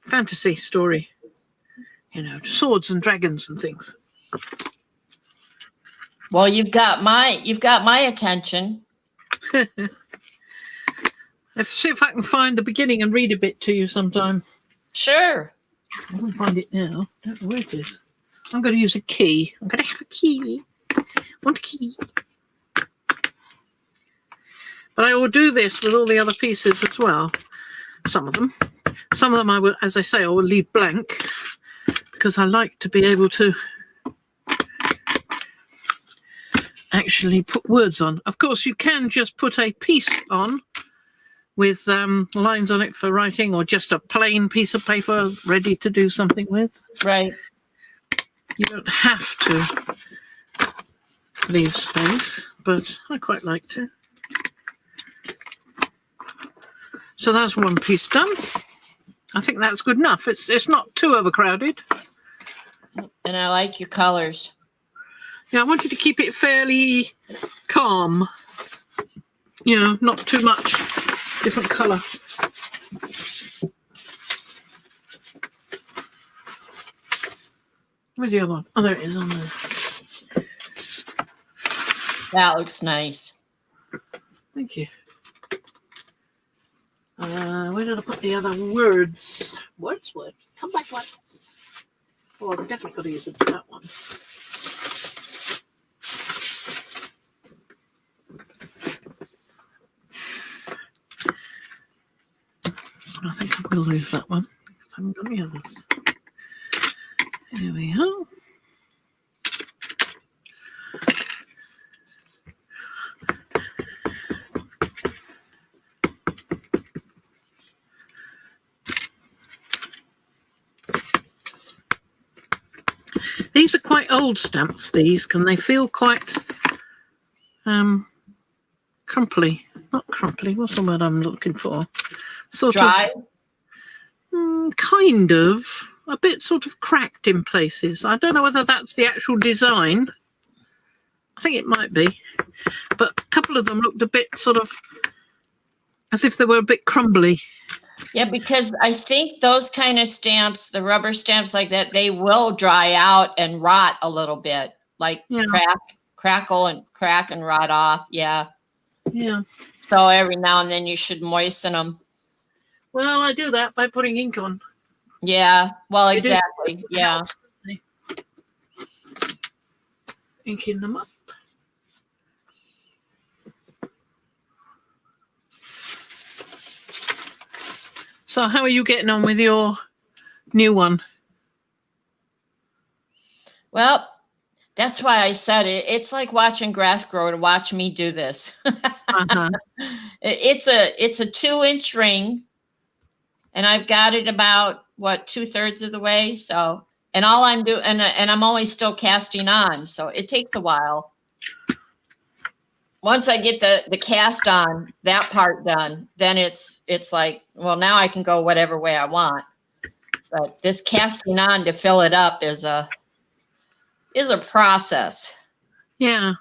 fantasy story. Swords and dragons and things. Well, you've got my attention. Let's see if I can find the beginning and read a bit to you sometime. Sure. I can't find it now. Don't know where it is. I'm going to use a key. I'm going to have a key. Want a key. But I will do this with all the other pieces as well. Some of them. Some of them I will, as I say, I will leave blank because I like to be able to actually put words on. Of course, you can just put a piece on with lines on it for writing, or just a plain piece of paper ready to do something with. Right. You don't have to leave space, but I quite like to. So that's one piece done. I think that's good enough. It's not too overcrowded. And I like your colors. Yeah, I wanted to keep it fairly calm. Not too much different colour. Where's the other one? Oh, there it is on there. That looks nice. Thank you. Where did I put the other words? Words. Come back once. Oh, I've definitely got to use it for that one. I think I will use that one. I haven't got any others. Here we are. These are quite old stamps, these. Can they feel quite crumply? Not crumply, what's the word I'm looking for? Sort Dry? of, kind of, a bit sort of cracked in places. I don't know whether that's the actual design. I think it might be. But a couple of them looked a bit sort of as if they were a bit crumbly. Yeah, because I think those kind of stamps, the rubber stamps like that, they will dry out and rot a little bit, like crackle and crack and rot off. Yeah. Yeah. So every now and then you should moisten them. Well, I do that by putting ink on. Yeah. Well, exactly. Yeah. inking them up. So how are you getting on with your new one? Well, that's why I said it. It's like watching grass grow to watch me do this. Uh-huh. It's a 2-inch ring, and I've got it about 2/3 of the way. So, and all I'm doing, and I'm only still casting on, so it takes a while. Once I get the cast on, that part done, then it's like, well, now I can go whatever way I want. But this casting on to fill it up is a process. Yeah.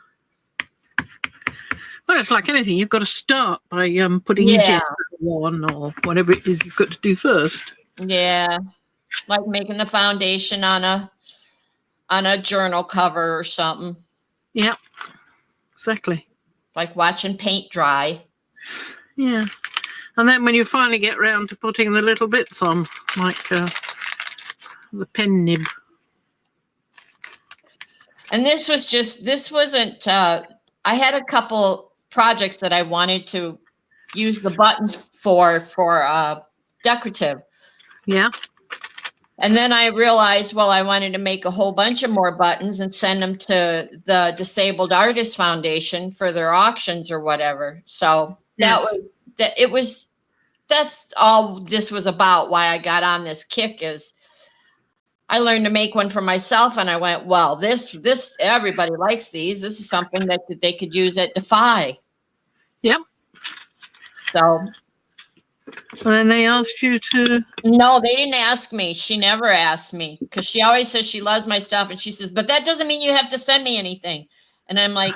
Well, it's like anything. You've got to start by putting edges on or whatever it is you've got to do first. Yeah, like making the foundation on a journal cover or something. Yeah, exactly. Like watching paint dry. Yeah. And then when you finally get round to putting the little bits on, like the pen nib. And this wasn't, I had a couple projects that I wanted to use the buttons for decorative. Yeah. And then I realized, well, I wanted to make a whole bunch of more buttons and send them to the Disabled Artists Foundation for their auctions or whatever. So that's all this was about. Why I got on this kick is I learned to make one for myself, and I went, well, this everybody likes these. This is something that they could use at Defy. Yep. So then they asked you to... No, they didn't ask me. She never asked me, because she always says she loves my stuff, and she says, but that doesn't mean you have to send me anything. And I'm like,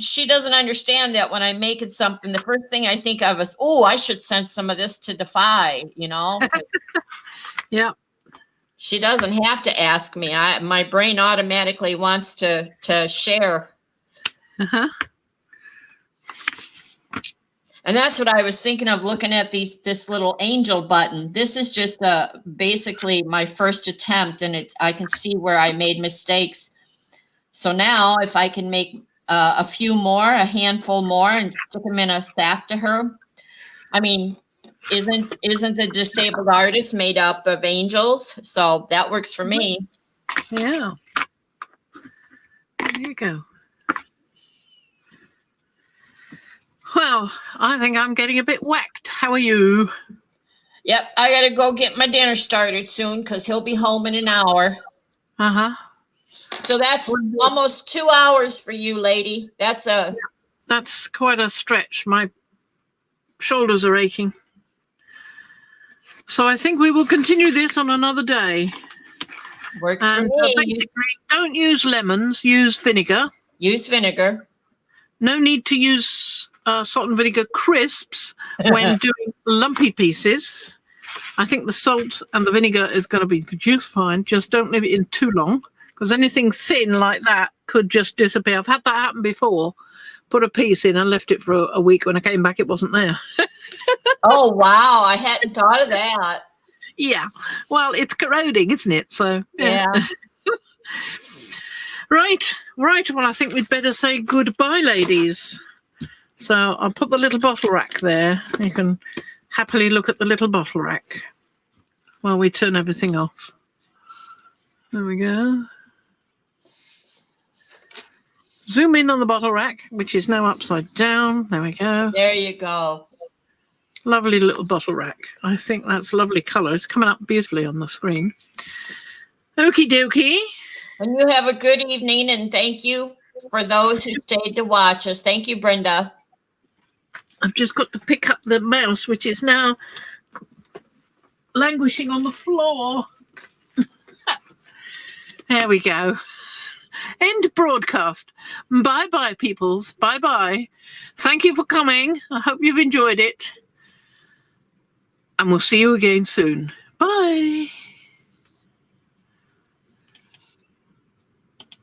she doesn't understand that when I'm making something, the first thing I think of is, oh, I should send some of this to Defy, Yeah. She doesn't have to ask me. My brain automatically wants to share. Uh-huh. And that's what I was thinking of looking at this little angel button. This is just basically my first attempt, and I can see where I made mistakes. So now if I can make a handful more, and stick them in a stack to her. I mean, isn't the disabled artist made up of angels? So that works for me. Yeah. There you go. Well, I think I'm getting a bit whacked. How are you? Yep, I got to go get my dinner started soon, because he'll be home in an hour. Uh-huh. So that's almost 2 hours for you, lady. That's quite a stretch. My shoulders are aching. So I think we will continue this on another day. Works for me. Basically, don't use lemons. Use vinegar. Use vinegar. No need to use salt and vinegar crisps when doing lumpy pieces. I think the salt and the vinegar is going to be just fine. Just don't leave it in too long, because anything thin like that could just disappear. I've had that happen before. Put a piece in and left it for a week. When I came back, it wasn't there. Oh, wow. I hadn't thought of that. Yeah. Well, it's corroding, isn't it? So, yeah. Right. Well, I think we'd better say goodbye, ladies. So I'll put the little bottle rack there. You can happily look at the little bottle rack while we turn everything off. There we go. Zoom in on the bottle rack, which is now upside down. There we go. There you go. Lovely little bottle rack. I think that's a lovely colour. It's coming up beautifully on the screen. Okie dokie. And you have a good evening, and thank you for those who stayed to watch us. Thank you, Brenda. I've just got to pick up the mouse, which is now languishing on the floor. There we go. End broadcast. Bye-bye, peoples. Bye-bye. Thank you for coming. I hope you've enjoyed it. And we'll see you again soon. Bye.